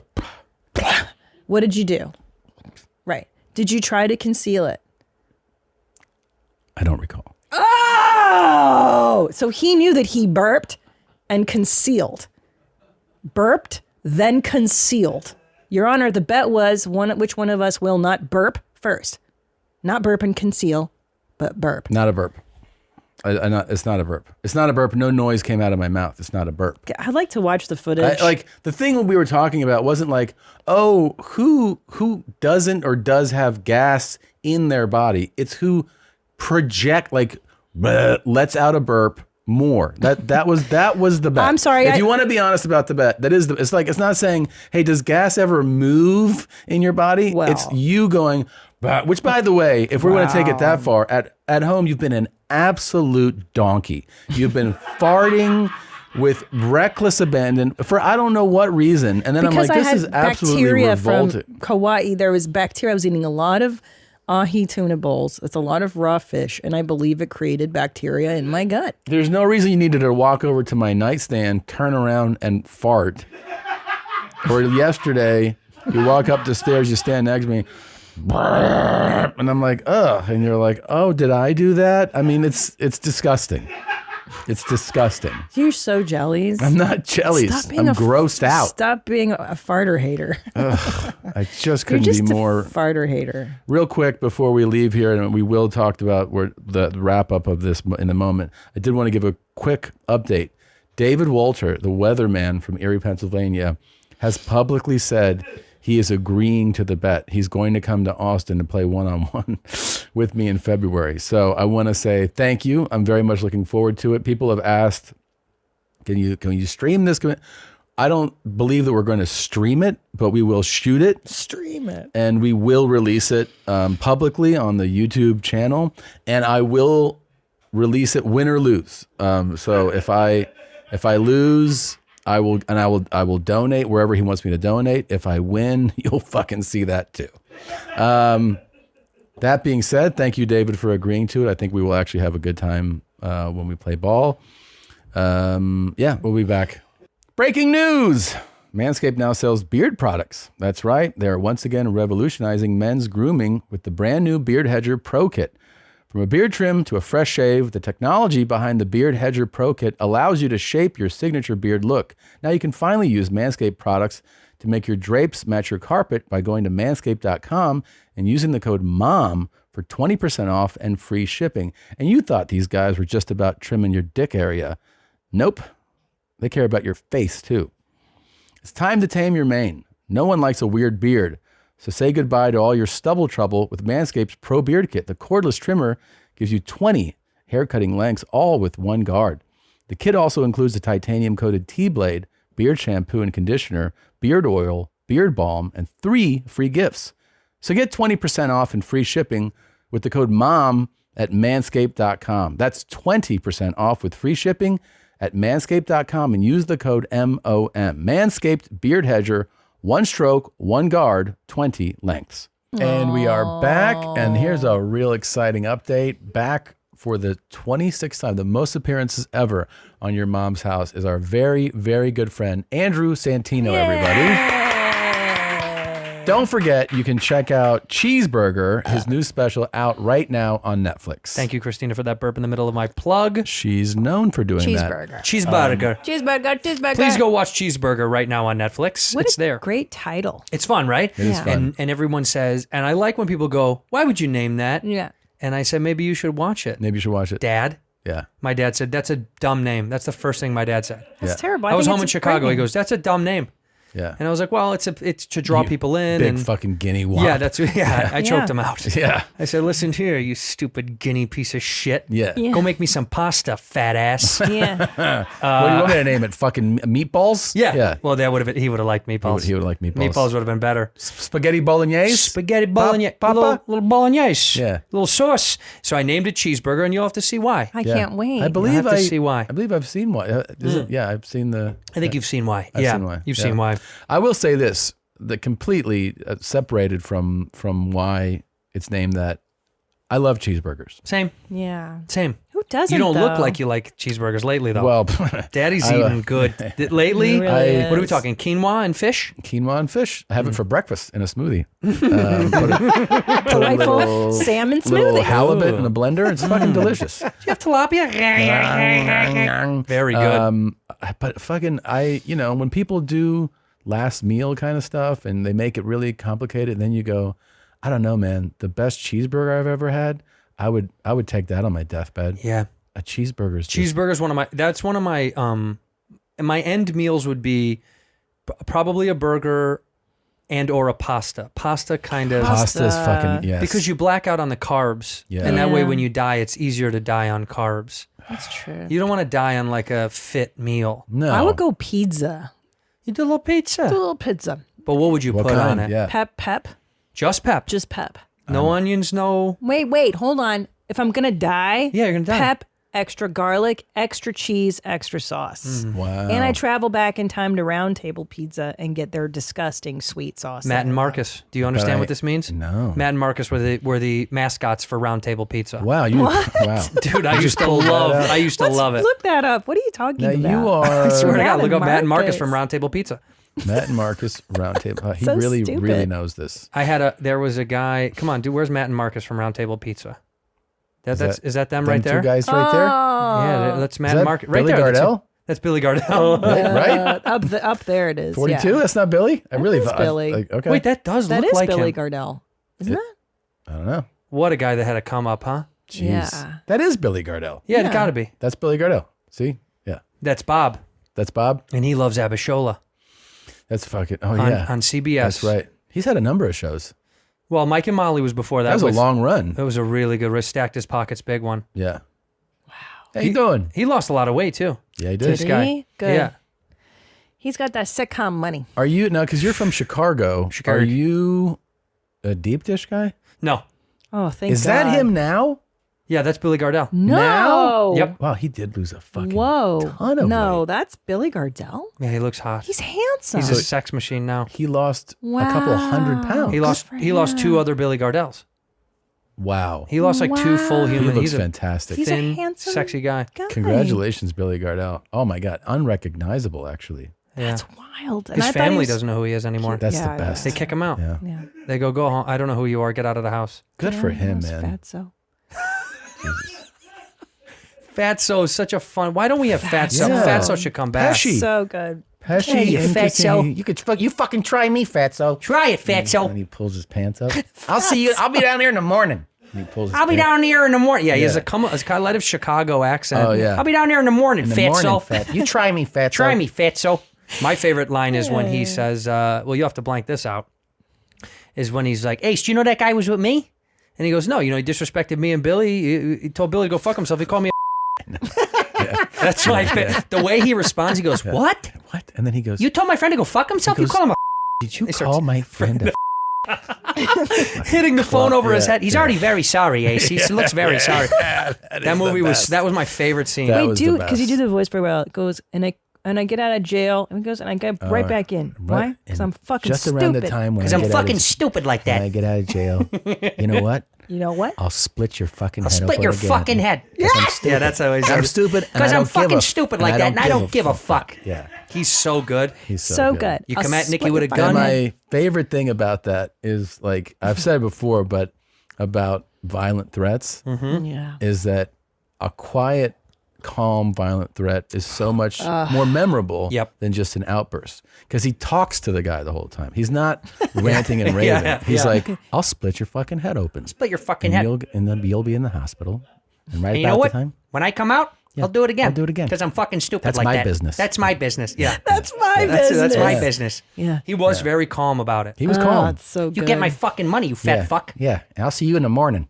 What did you do? Right. Did you try to conceal it? I don't recall. Oh, so he knew that he burped and concealed. Burped, then concealed. Your Honor, the bet was which one of us will not burp first. Not burp and conceal, but burp. Not a burp. It's not a burp. It's not a burp. No noise came out of my mouth. It's not a burp. I'd like to watch the footage. Like the thing we were talking about wasn't like, oh, who doesn't or does have gas in their body. It's who project like lets out a burp more. That was the bet. I'm sorry. If you want to be honest about the bet, that is it's like it's not saying, hey, does gas ever move in your body? Well. It's you going. Which, by the way, if we're going to take it that far, at home you've been an absolute donkey. You've been farting with reckless abandon for I don't know what reason, and then because I'm like, I this had is absolutely bacteria revolting. from Kauai. There was bacteria. I was eating a lot of ahi tuna bowls. It's a lot of raw fish, and I believe it created bacteria in my gut. There's no reason you needed to walk over to my nightstand, turn around, and fart. Or yesterday, you walk up the stairs, you stand next to me. And I'm like, ugh. And you're like, oh, did I do that? I mean, it's disgusting. It's disgusting. You're so jellies. I'm not jellies. I'm grossed out. Stop being a farter hater. Ugh, I just You're couldn't just be more. a farter hater. Real quick before we leave here, and we will talk about the wrap up of this in a moment. I did want to give a quick update. David Walter, the weatherman from Erie, Pennsylvania, has publicly said he is agreeing to the bet. He's going to come to Austin to play one-on-one with me in February. So I want to say thank you. I'm very much looking forward to it. People have asked, can you stream this? I don't believe that we're going to stream it, but we will shoot it. Stream it. And we will release it publicly on the YouTube channel. And I will release it win or lose. So if I lose, I will donate wherever he wants me to donate. If I win, you'll fucking see that too. That being said, thank you, David, for agreeing to it. I think we will actually have a good time when we play ball. Yeah, we'll be back. Breaking news! Manscaped now sells beard products. That's right. They are once again revolutionizing men's grooming with the brand new Beard Hedger Pro Kit. From a beard trim to a fresh shave, the technology behind the Beard Hedger Pro Kit allows you to shape your signature beard look. Now you can finally use Manscaped products to make your drapes match your carpet by going to manscaped.com and using the code MOM for 20% off and free shipping. And you thought these guys were just about trimming your dick area. Nope. They care about your face too. It's time to tame your mane. No one likes a weird beard. So say goodbye to all your stubble trouble with Manscaped's Pro Beard Kit. The cordless trimmer gives you 20 haircutting lengths, all with one guard. The kit also includes a titanium-coated T-blade, beard shampoo and conditioner, beard oil, beard balm, and 3 free gifts. So get 20% off and free shipping with the code MOM at manscaped.com. That's 20% off with free shipping at manscaped.com and use the code MOM. Manscaped Beard Hedger, 1 stroke, 1 guard, 20 lengths. And we are back, and here's a real exciting update. Back for the 26th time, the most appearances ever on Your Mom's House is our very, very good friend, Andrew Santino, everybody. Don't forget, you can check out Cheeseburger, his new special, out right now on Netflix. Thank you, Christina, for that burp in the middle of my plug. She's known for doing Cheeseburger. Cheeseburger. Cheeseburger. Please go watch Cheeseburger right now on Netflix. What It's a there. great title. It's fun, right? It is fun. And everyone says, and I like when people go, why would you name that? Yeah. And I said, maybe you should watch it. Maybe you should watch it. Dad. Yeah. My dad said, that's a dumb name. That's the first thing my dad said. That's Yeah. terrible. I was think home in it's a Chicago. great He name. goes, that's a dumb name. Yeah. And I was like, well, it's to draw people in. Big and fucking guinea wop. yeah, I choked him out. Yeah. I said, listen here, you stupid guinea piece of shit. Yeah. Yeah. Go make me some pasta, fat ass. Yeah. What do you want me to name it? Fucking meatballs? Yeah. Yeah. Well, he would have liked meatballs. He would like meatballs. Meatballs would have been better. Spaghetti bolognese? Spaghetti bolognese. Papa? Little bolognese. Yeah. Little sauce. So I named it Cheeseburger, and you'll have to see why. I Yeah. can't wait. I believe have to see why. I believe I've seen why. Yeah, I've seen the. I think you've seen why. I've yeah. seen why. You've Yeah. seen why. I will say this: that completely separated from why it's named that. I love cheeseburgers. Same. Yeah. Same. Who doesn't? You don't look though? like you like cheeseburgers lately, though. Well, Daddy's I- eating good. Lately, He really what are we is. talking? Quinoa and fish? quinoa and fish. I have it for breakfast in a smoothie. Delightful salmon Little smoothie. halibut in a blender. It's fucking delicious. Do you have tilapia? Very good. But fucking, when people do last meal kind of stuff and they make it really complicated, and then you go, I don't know, man, the best cheeseburger I've ever had, I would take that on my deathbed. Yeah. A cheeseburger is just, Cheeseburger's one of my my end meals would be probably a burger and or a pasta. Pasta kind of pasta's fucking, yes. because you black out on the carbs. Yeah. And that way Yeah. when you die, it's easier to die on carbs. That's true. You don't want to die on like a fit meal. no. I would go pizza. You do a little pizza. Do a little pizza. But what would you What put kind? on it? Yeah. Pep. Just pep. Just pep. No onions, no. Wait, hold on. If I'm gonna die, Yeah, you're gonna die. Pep, extra garlic, extra cheese, extra sauce. Mm. Wow. And I travel back in time to Round Table Pizza and get their disgusting sweet sauce. Matt and Marcus. Do you understand what this means? No. Matt and Marcus were the mascots for Round Table Pizza. Wow. Wow. Dude, I used to pulled that love. out. I used to love it. Look that up. What are you talking Now about? you are I swear to Matt God, look and up Matt and Marcus Marcus. from Round Table Pizza. Matt and Marcus Roundtable. He So really stupid. knows this. There was a guy. Come on, dude. Where's Matt and Marcus from Round Table Pizza? Is that them right Them there? two guys right there? Yeah, that's Matt Is that and Marcus. Right Billy there. Gardell? That's Billy Gardell. Right? Up there it is. 42? Yeah. That's not Billy? I really is thought. Billy. Okay. Wait, that does That look is like Billy him. Gardell. Isn't that? I don't know. What a guy that had a come up, huh? Jeez. Yeah. That is Billy Gardell. Yeah, Yeah. it gotta be. That's Billy Gardell. See? Yeah. That's Bob, That's Bob. and he loves Abishola That's fucking. Oh, on, yeah. on CBS. That's right. He's had a number of shows. Well, Mike and Molly was before that. That was a long run. That was a really good. Stacked his pockets, big one. Yeah. Wow. How you doing? He lost a lot of weight too. Yeah, he Did did. This guy. he? Good. Yeah. He's got that sitcom money. Are you, now, because you're from Chicago, Chicago. are you a deep dish guy? No. Oh, thank Is God. that him now? Yeah, that's Billy Gardell. No. Now? Yep. Wow, he did lose a fucking Whoa. ton of no, weight. that's Billy Gardell. Yeah, he looks hot. He's handsome. He's a sex machine now. He lost a couple of hundred pounds. He lost two other Billy Gardells. Wow. He lost like two full He human. looks He's a fantastic. He's a thin, handsome sexy guy. guy. Congratulations, Billy Gardell. Oh my God. Unrecognizable, actually. Yeah. That's wild. And His I thought he family was- doesn't know who he is anymore. That's Yeah, the best. They kick him out. Yeah. Yeah. They go home. I don't know who you are. Get out of the house. Good for him, Those man. Fatso. Fatso is such a fun. Why don't we have Fatso? Yeah. Fatso should come back. Pesci. So good. Pesci Hey, you and fatso. Christina, you fucking try me, fatso. Try it, fatso. And he pulls his pants up. I'll see you. I'll be down here in the morning. And he pulls his I'll be pants- down here in the morning. Yeah, he has Yeah. a kind of Chicago accent. Oh, yeah. I'll be down here in the morning, in the fatso. morning, fat. You try me, fatso. Try me, fatso. My favorite line is when he says, well, you have to blank this out, is when he's like, Ace, do you know that guy was with me? And he goes, no, he disrespected me and Billy. He told Billy to go fuck himself. He called me a That's my the way he responds. He goes, what? What? And then he goes, You told my friend to go fuck himself? He You goes, call him a did you he call starts- my friend a hitting the phone over his yeah, head. He's yeah. already very sorry, Ace. He looks very sorry. That movie was my favorite scene. That Wait, was do the because you best. do the voice very well. It goes and I get out of jail and it goes and I get right back in. Why? Right. Because And I'm fucking just stupid. around the time when Because I I'm get out fucking of, stupid like when I that. get out of jail, you know what? You know what? I'll split your fucking I'll head split open your again. fucking head. Yeah, I'm stupid. Yeah, that's how he says I'm it. stupid. and Because I I'm don't give fucking a- stupid like that, and I don't give a fuck. Yeah. He's so good. He's So good. You I'll come at Nikki split with a your gun. And fucking head. my favorite thing about that is, like, I've said it before, but about violent threats Yeah. is that a quiet, calm, violent threat is so much more memorable than just an outburst. Because he talks to the guy the whole time. He's not ranting and raving. He's like, I'll split your fucking head open. Split your fucking and head. And then you'll be in the hospital. And right And you about know what? the time. When I come out, I'll do it again. I'll do it again. Because I'm fucking stupid That's like my that. business. That's my business. Yeah. That's my business. That's my business. Yeah. He was very calm about it. He was calm. That's so good. You get my fucking money, you fat fuck. Yeah. I'll see you in the morning.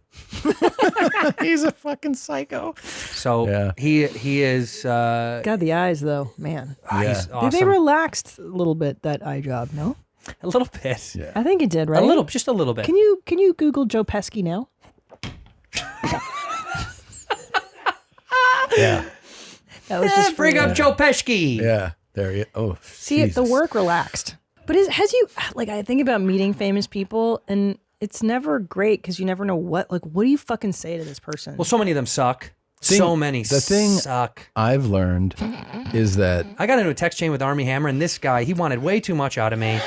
He's a fucking psycho. So he is God, the eyes though, man. he's awesome. They relaxed a little bit that eye job, no? A little bit. Yeah. I think it did, right? Just a little bit. Can you Google Joe Pesky now? Yeah. That was just bring up Joe Pesky. Yeah. There you Oh, See, the Jesus. work relaxed. But I think about meeting famous people, and it's never great because you never know what do you fucking say to this person? Well, so many of them suck. Thing- So many the thing suck. I've learned is that I got into a text chain with Army Hammer, and this guy, he wanted way too much out of me.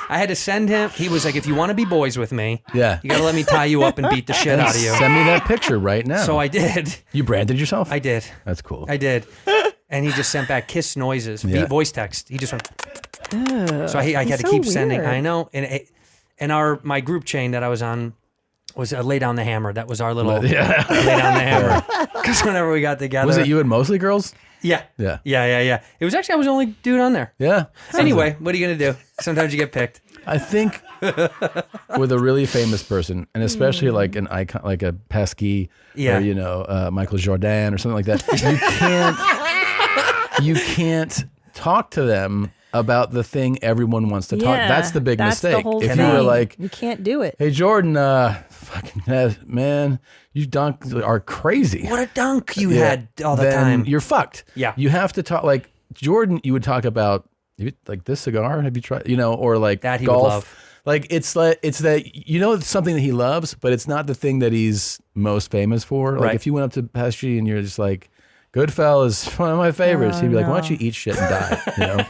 I had to send him. He was like, if you want to be boys with me, you got to let me tie you up and beat the shit out of you. Send me that picture right now. So I did. You branded yourself? I did. That's cool. I did. And he just sent back kiss noises, voice text. He just went. So I had to keep sending. weird. I know. And my group chain that I was on was Lay Down the Hammer. That was our little Lay Down the Hammer. Because whenever we got together. Was it you and mostly girls? Yeah. Yeah. Yeah. It was actually, I was the only dude on there. Yeah. Anyway, what are you going to do? Sometimes you get picked. I think with a really famous person, and especially like an icon, like a Pesky, or Michael Jordan or something like that, you can't talk to them about the thing everyone wants to talk. That's the big mistake. The whole if thing. you were like, you can't do it. hey Jordan, fucking man, you are crazy. What a dunk you had all the then time. You're fucked. Yeah. You have to talk like Jordan. You would talk about like this cigar. Have you tried? Or like that he golf. would love. Like it's that it's something that he loves, but it's not the thing that he's most famous for. Like Right. if you went up to Pesci and you're just like, Goodfellas, one of my favorites. He'd be like, why don't you eat shit and die?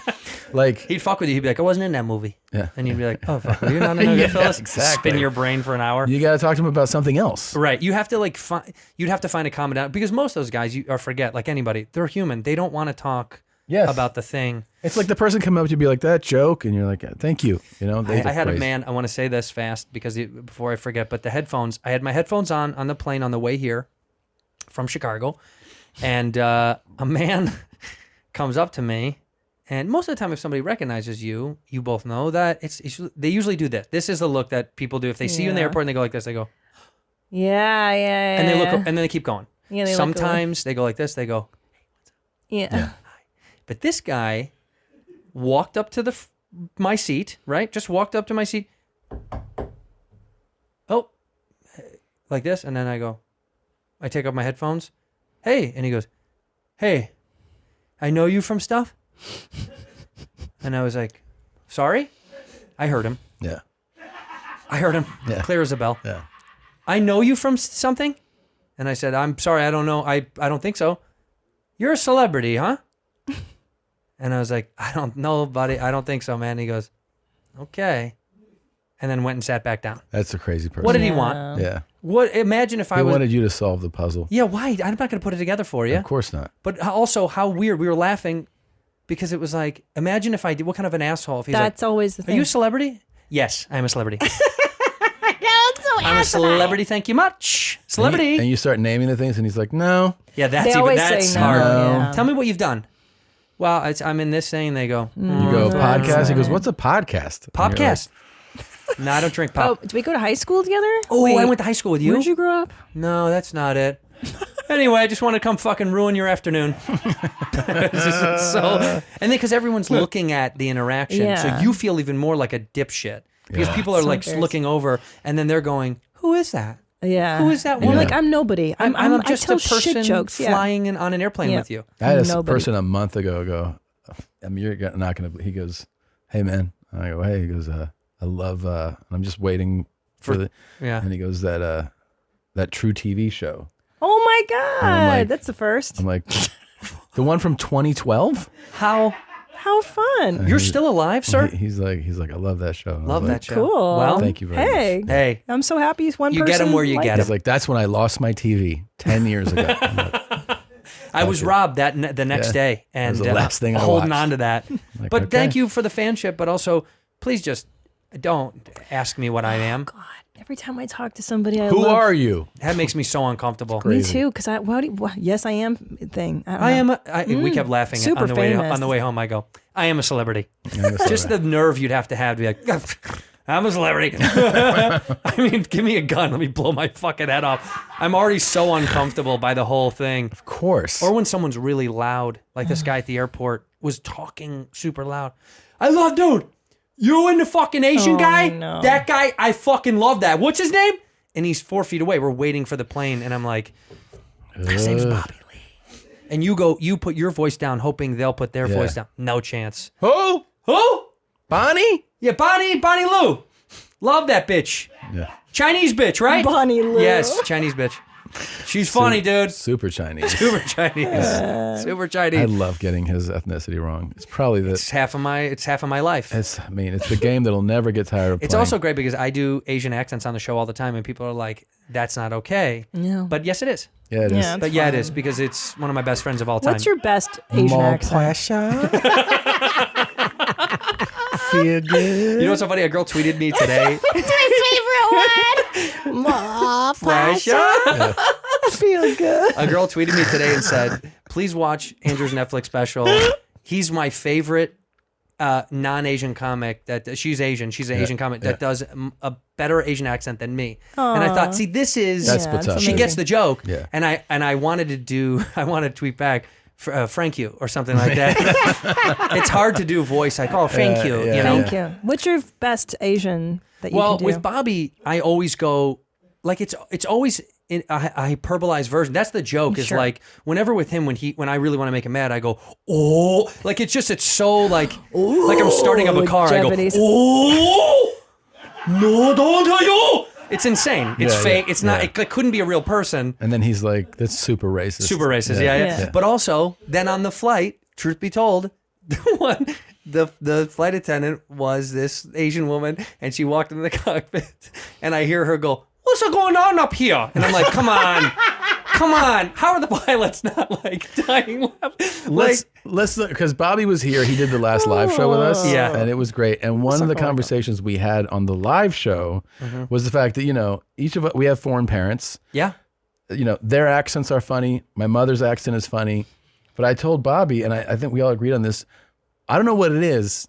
Like he'd fuck with you. He'd be like, I wasn't in that movie. Yeah. And you'd be like, oh fuck, you're not in Goodfellas. Exactly. Spin your brain for an hour. You got to talk to him about something else. Right. You have to you'd have to find a common down because most of those guys forget like anybody. They're human. They don't want to talk about the thing. It's like the person come up to you and be like, that joke, and you're like, thank you. I had a man. I want to say this fast because before I forget. But the headphones. I had my headphones on the plane on the way here from Chicago. And a man comes up to me, and most of the time, if somebody recognizes you, you both know that they usually do this. This is the look that people do if they see you in the airport and they go like this. They go, yeah, and they look, and then they keep going. Yeah, they sometimes they go like this. They go, yeah. But this guy walked up to my seat, right? Just walked up to my seat. Oh, like this, and then I take off my headphones. Hey, and he goes, hey, I know you from stuff. And I was like, sorry? I heard him. Yeah. I heard him. Yeah. Clear as a bell. Yeah. I know you from something? And I said, I'm sorry, I don't know. I don't think so. You're a celebrity, huh? And I was like, I don't know, buddy. I don't think so, man. He goes, okay. And then went and sat back down. That's a crazy person. What did he want? Yeah. Imagine if He wanted you to solve the puzzle. Yeah, why? I'm not going to put it together for you. Of course not. But also, how weird. We were laughing because it was like, imagine if I did, what kind of an asshole if he's That's like, always the thing. are you a celebrity? Yes, I am a celebrity. I'm a celebrity, thank you much. Celebrity. And you start naming the things, and he's like, no. Yeah, that's say no, hard. yeah. Tell me what you've done. Well, I'm in this thing. They go, You go, podcast? He goes, what's a podcast? And you're like, Popcast. No, I don't drink Oh, pop. did we go to high school together? Oh, Wait, I went to high school with you. Where'd you grow up? No, that's not it. Anyway, I just want to come fucking ruin your afternoon. And then because everyone's looking at the interaction, Yeah. so you feel even more like a dipshit because people are So like embarrassing. looking over, and then they're going, "Who is that? Yeah. Who is that And you're woman?" like, I'm nobody. I'm just I a tell person shit jokes. flying on an airplane Yeah. with you. I had a Nobody. person a month ago go, I mean, you're not going to, he goes, hey, man. And I go, hey, he goes, I love, and I'm just waiting Yeah. And he goes, that True TV show. Oh my God, like- that's the first. I'm like, the one from 2012? How fun. you're still alive, sir? He's like, I love that show. And I Love was that like, show. Cool. Well, Thank you very Hey, much. Hey, I'm so happy he's one You person. get 'em where you liked get it. 'em. He's like, that's when I lost my TV 10 years ago. I'm like, I was robbed the next Yeah. day, That and was the last thing I holding watched. on to that. Like, But okay. thank you for the fanship. But also, please just don't ask me what I am. God, every time I talk to somebody I Who love. are you? That makes me so uncomfortable. Me Crazy. too, because yes, I am thing. I don't know. am. We kept laughing Super on the way famous. home. I go, I am a celebrity. I'm a Just the nerve you'd have to be like, I'm a celebrity. I mean, give me a gun. Let me blow my fucking head off. I'm already so uncomfortable by the whole thing. Of course. Or when someone's really loud, like this guy at the airport was talking super loud. I love, dude, you and the fucking Asian guy? no. That guy, I fucking love that. What's his name? And he's 4 feet away. We're waiting for the plane. And I'm like, his name's Bobby Lee. And you put your voice down, hoping they'll put their voice down. No chance. Who? Who? Bonnie? Yeah, Bonnie Lou. Love that bitch. Yeah. Chinese bitch, right? Bonnie Lou. Yes, Chinese bitch. She's funny, dude. Super Chinese. Super Chinese. Super I Chinese. love getting his ethnicity wrong. It's probably the. It's half of my life. It's the game that'll never get tired of It's playing. also great because I do Asian accents on the show all the time, and people are like, "That's not okay." No. But yes, it is. Yeah, it is. Yeah. But yeah, it is because it's one of my best friends of all time. What's your best Asian accent? Feel good. You know what's so funny? A girl tweeted me today. It's my favorite one. Ma, Rasha? feel good. A girl tweeted me today and said, "Please watch Andrew's Netflix special. He's my favorite non-Asian comic. That she's Asian. She's an Asian comic that does a better Asian accent than me." And I thought, see, this is That's what's up. she gets the joke. Yeah. And I wanted to tweet back. Frank you or something like that. It's hard to do voice like, oh, thank you. yeah. You know? Thank you. What's your best Asian that you Well, can do? with Bobby, I always go like it's always in a hyperbolized version. That's the joke. Is Sure. like whenever with him when I really want to make him mad, I go oh, like it's so like I'm starting up a car. Japanese. I go oh no, don't you. It's insane. It's Yeah, fake. yeah, It's not. yeah. It couldn't be a real person. And then he's like, that's super racist. Super racist. Yeah. Yeah. But also, then on the flight, truth be told, the flight attendant was this Asian woman, and she walked into the cockpit, and I hear her go, "What's going on up here?" And I'm like, "Come on, come on! How are the pilots not like dying?" Let's because Bobby was here. He did the last live show with us. Yeah. And it was great. And one of the conversations we had on the live show was the fact that, each of us, we have foreign parents. Yeah. Their accents are funny. My mother's accent is funny. But I told Bobby, and I think we all agreed on this, I don't know what it is,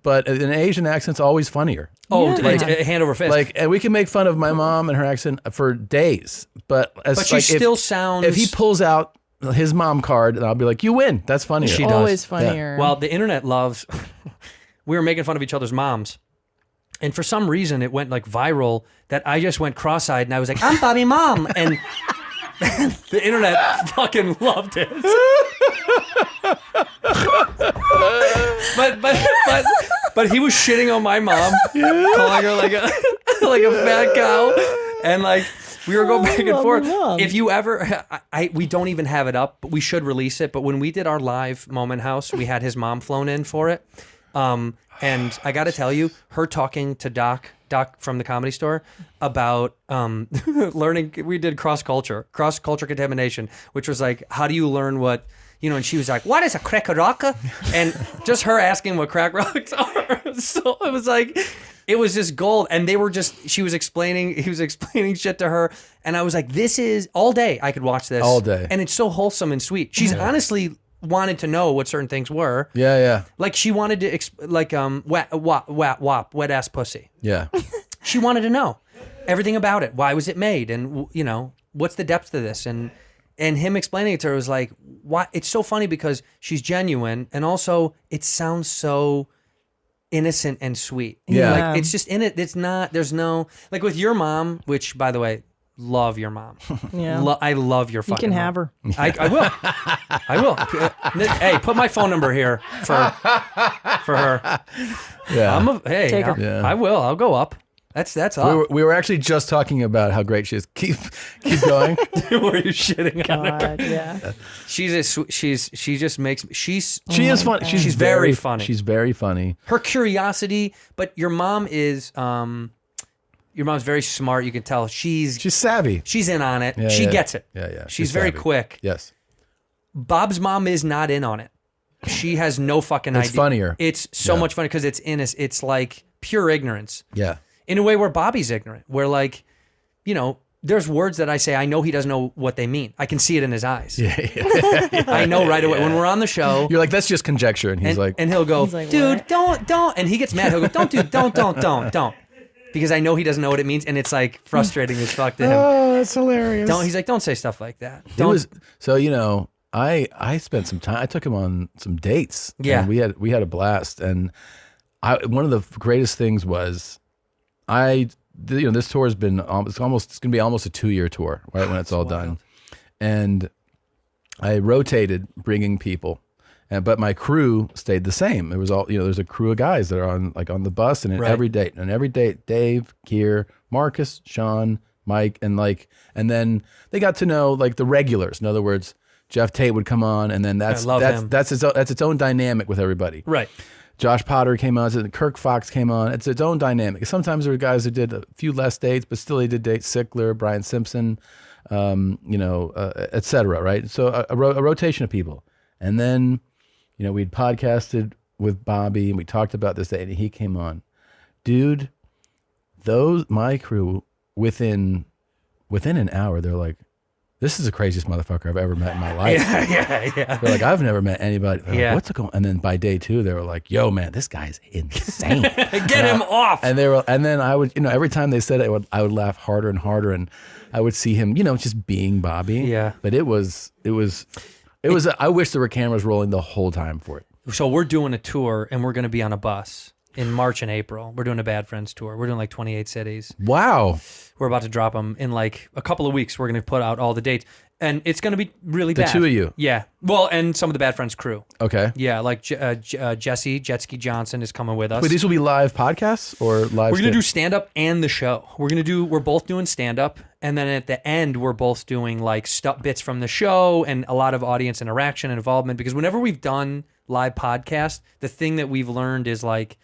but an Asian accent's always funnier. Oh, Yeah. like hand over fist. And we can make fun of my mom and her accent for days. But she still sounds. If he pulls out his mom card, and I'll be like, you win. That's funnier. She does. Always funnier. Well, the internet loves. We were making fun of each other's moms, and for some reason, it went like viral that I just went cross-eyed and I was like, "I'm Bobby, mom," and the internet fucking loved it. but he was shitting on my mom, calling her like a fat cow, and like. We were going back and forth. If you ever, we don't even have it up, but we should release it. But when we did our live Moment House, we had his mom flown in for it. And I got to tell you, her talking to Doc from the Comedy Store about learning, we did cross culture contamination, which was like, how do you learn what, and she was like, what is a crack rocka? And just her asking what crack rocks are. So it was like, it was just gold. And he was explaining shit to her. And I was like, this is all day. I could watch this all day. And it's so wholesome and sweet. She's honestly wanted to know what certain things were. Yeah, yeah. Like she wanted to, wet ass pussy. Yeah. She wanted to know everything about it. Why was it made? And, what's the depth to this? And him explaining it to her was like, why? It's so funny because she's genuine. And also it sounds so innocent and sweet. Yeah. Like it's just in it. It's not, there's no, like with your mom, which by the way, love your mom. Yeah. I love your you fucking can mom. have her. I will. I will. Hey, put my phone number here for her. Yeah. Take her. Yeah. I will. I'll go up. That's up. We were actually just talking about how great she is. Keep going. Were you shitting on her? God, yeah. She just makes She is funny. She's very funny. She's very funny. Her curiosity, but your mom is your mom's very smart. You can tell she's savvy. She's in on it. Yeah, she yeah. gets it. Yeah. She's very savvy. quick. Yes. Bob's mom is not in on it. She has no fucking idea. It's funnier. It's so much fun because it's like pure ignorance. Yeah. In a way where Bobby's ignorant, where like, there's words that I say, I know he doesn't know what they mean. I can see it in his eyes. Yeah. I know right away. When we're on the show. You're like, that's just conjecture. And he's like. And he'll go, like, dude, what? don't. And he gets mad. He'll go, don't, dude, don't. Because I know he doesn't know what it means. And it's like frustrating as fuck to him. Oh, that's hilarious. He's like, don't say stuff like that. I spent some time. I took him on some dates. Yeah. And we had a blast. And one of the greatest things was this tour has been it's going to be almost a 2-year tour, right, when it's all done. And I rotated bringing people, but my crew stayed the same. It was all, there's a crew of guys that are on the bus, and every date, Dave, Keir, Marcus, Sean, Mike, and then they got to know like the regulars. In other words, Jeff Tate would come on, and then that's its own dynamic with everybody. Right. Josh Potter came on, Kirk Fox came on. It's its own dynamic. Sometimes there were guys who did a few less dates, but still they did dates. Sigler, Brian Simpson, et cetera, right? So a rotation of people. And then, we'd podcasted with Bobby, and we talked about this day, and he came on. Dude, my crew, within an hour, they're like, this is the craziest motherfucker I've ever met in my life. Yeah. They're like, I've never met anybody. They're Yeah. like, what's going on? And then by day 2, they were like, yo, man, this guy's insane. Get him off. And then I would, every time they said it, I would laugh harder and harder, and I would see him, just being Bobby. Yeah. But it was. I wish there were cameras rolling the whole time for it. So we're doing a tour, and we're going to be on a bus in March and April. We're doing a Bad Friends tour. We're doing like 28 cities. Wow. We're about to drop them in like a couple of weeks. We're going to put out all the dates, and it's going to be really bad. The two of you? Yeah. Well, and some of the Bad Friends crew. Okay. Yeah, like Jesse Jetski Johnson is coming with us. Wait, these will be live podcasts or live? We're going to do stand-up and the show. We're both doing stand-up, and then at the end, we're both doing like bits from the show and a lot of audience interaction and involvement, because whenever we've done live podcasts, the thing that we've learned is like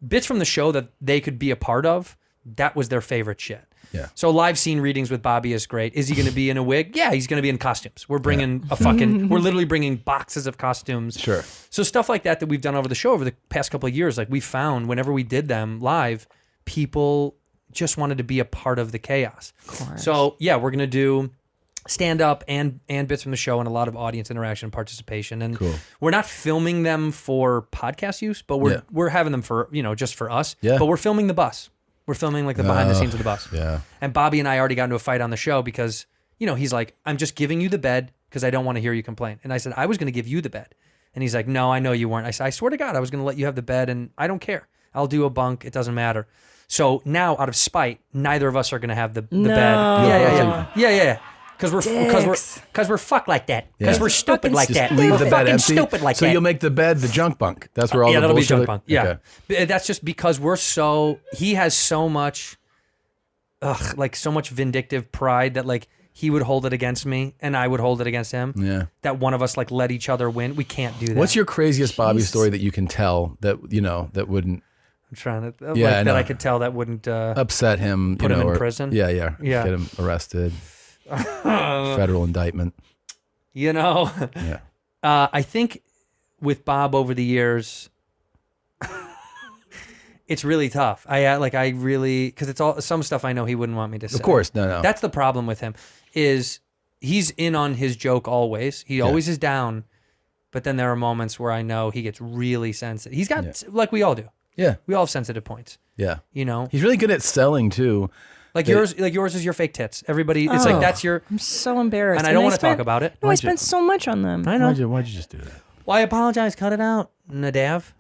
bits from the show that they could be a part of, that was their favorite shit. Yeah. So live scene readings with Bobby is great. Is he going to be in a wig? Yeah, he's going to be in costumes. We're bringing we're literally bringing boxes of costumes. Sure. So stuff like that we've done over the show over the past couple of years, like we found whenever we did them live, people just wanted to be a part of the chaos. Of course. So yeah, we're going to do stand up and bits from the show and a lot of audience interaction and participation. And Cool. we're not filming them for podcast use, but we're having them for, just for us. Yeah. But we're filming the bus. We're filming like the behind the scenes of the bus. Yeah. And Bobby and I already got into a fight on the show because, he's like, I'm just giving you the bed because I don't want to hear you complain. And I said, I was going to give you the bed. And he's like, no, I know you weren't. I said, I swear to God, I was going to let you have the bed, and I don't care. I'll do a bunk. It doesn't matter. So now, out of spite, neither of us are going to have the bed. Yeah. Because we're fucked like that. Because we're stupid like Just that. leave We're the bed fucking empty. stupid like so that. you'll make the bed the junk bunk. That's where all the that'll be bullshit. junk bunk. Yeah. Okay. But that's just because he has so much, so much vindictive pride that like he would hold it against me and I would hold it against him. Yeah. That one of us like let each other win. We can't do that. What's your craziest Bobby story that you can tell that that wouldn't? I'm trying to Yeah, that I could tell that wouldn't upset him. Put him in or, prison. Yeah. Get him arrested. Federal indictment. Yeah. I think with Bob over the years, it's really tough. Because it's all some stuff I know he wouldn't want me to say. Of course, no. That's the problem with him. Is he's in on his joke always. He always is down, but then there are moments where I know he gets really sensitive. He's got like we all do. Yeah, we all have sensitive points. Yeah, he's really good at selling too. Like yours is your fake tits. Everybody, it's like that's your. I'm so embarrassed, and I don't want to talk about it. No, I spent so much on them. I know. Why'd you just do that? Well, I apologize. Cut it out, Nadav.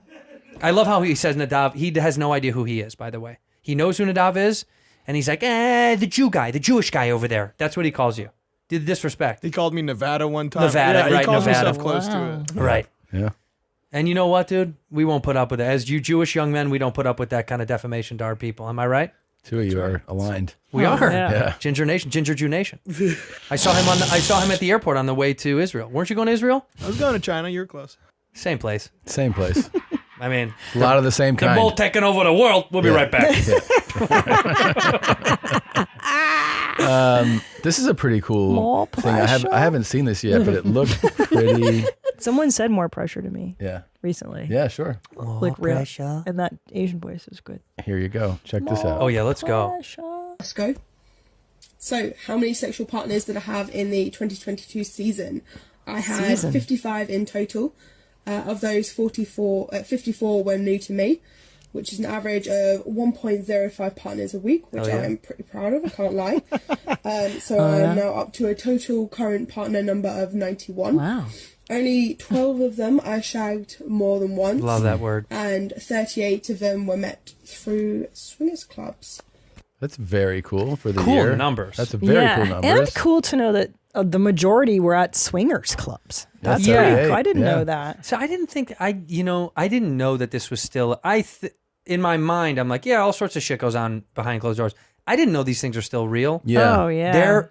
I love how he says Nadav. He has no idea who he is, by the way. He knows who Nadav is, and he's like, the Jew guy, the Jewish guy over there. That's what he calls you. The disrespect. He called me Nevada one time. Nevada, yeah, right, he calls Nevada. himself close to it. Right. Yeah. And you know what, dude? We won't put up with it. As you Jewish young men, we don't put up with that kind of defamation to our people. Am I right? Two of you are aligned. We are. Yeah. Ginger Nation, Ginger Jew Nation. I saw him at the airport on the way to Israel. Weren't you going to Israel? I was going to China. You're close. Same place. Same place. I mean, A lot of the same they're kind. both taking over the world. We'll be right back. This is a pretty cool More thing. I pressure. haven't seen this yet, but it looked pretty. Someone said more pressure to me Yeah. recently. Yeah, sure. Like real. And that Asian voice is good. Here you go. Check this out. Oh yeah, let's go. Pressure. Let's go. So, how many sexual partners did I have in the 2022 season? I had 55 in total. Of those, 54 were new to me, which is an average of 1.05 partners a week, which I am pretty proud of, I can't lie. So I'm now up to a total current partner number of 91. Wow. Only 12 of them I shagged more than once. Love that word. And 38 of them were met through swingers clubs. That's very cool for the Cool year. numbers. That's a very cool numbers. And cool to know that the majority were at swingers clubs. That's Yeah. pretty 38, cool. I didn't yeah. know that. So I didn't think I didn't know that this was still. In my mind, I'm like, yeah, all sorts of shit goes on behind closed doors. I didn't know these things are still real. Yeah. Oh yeah.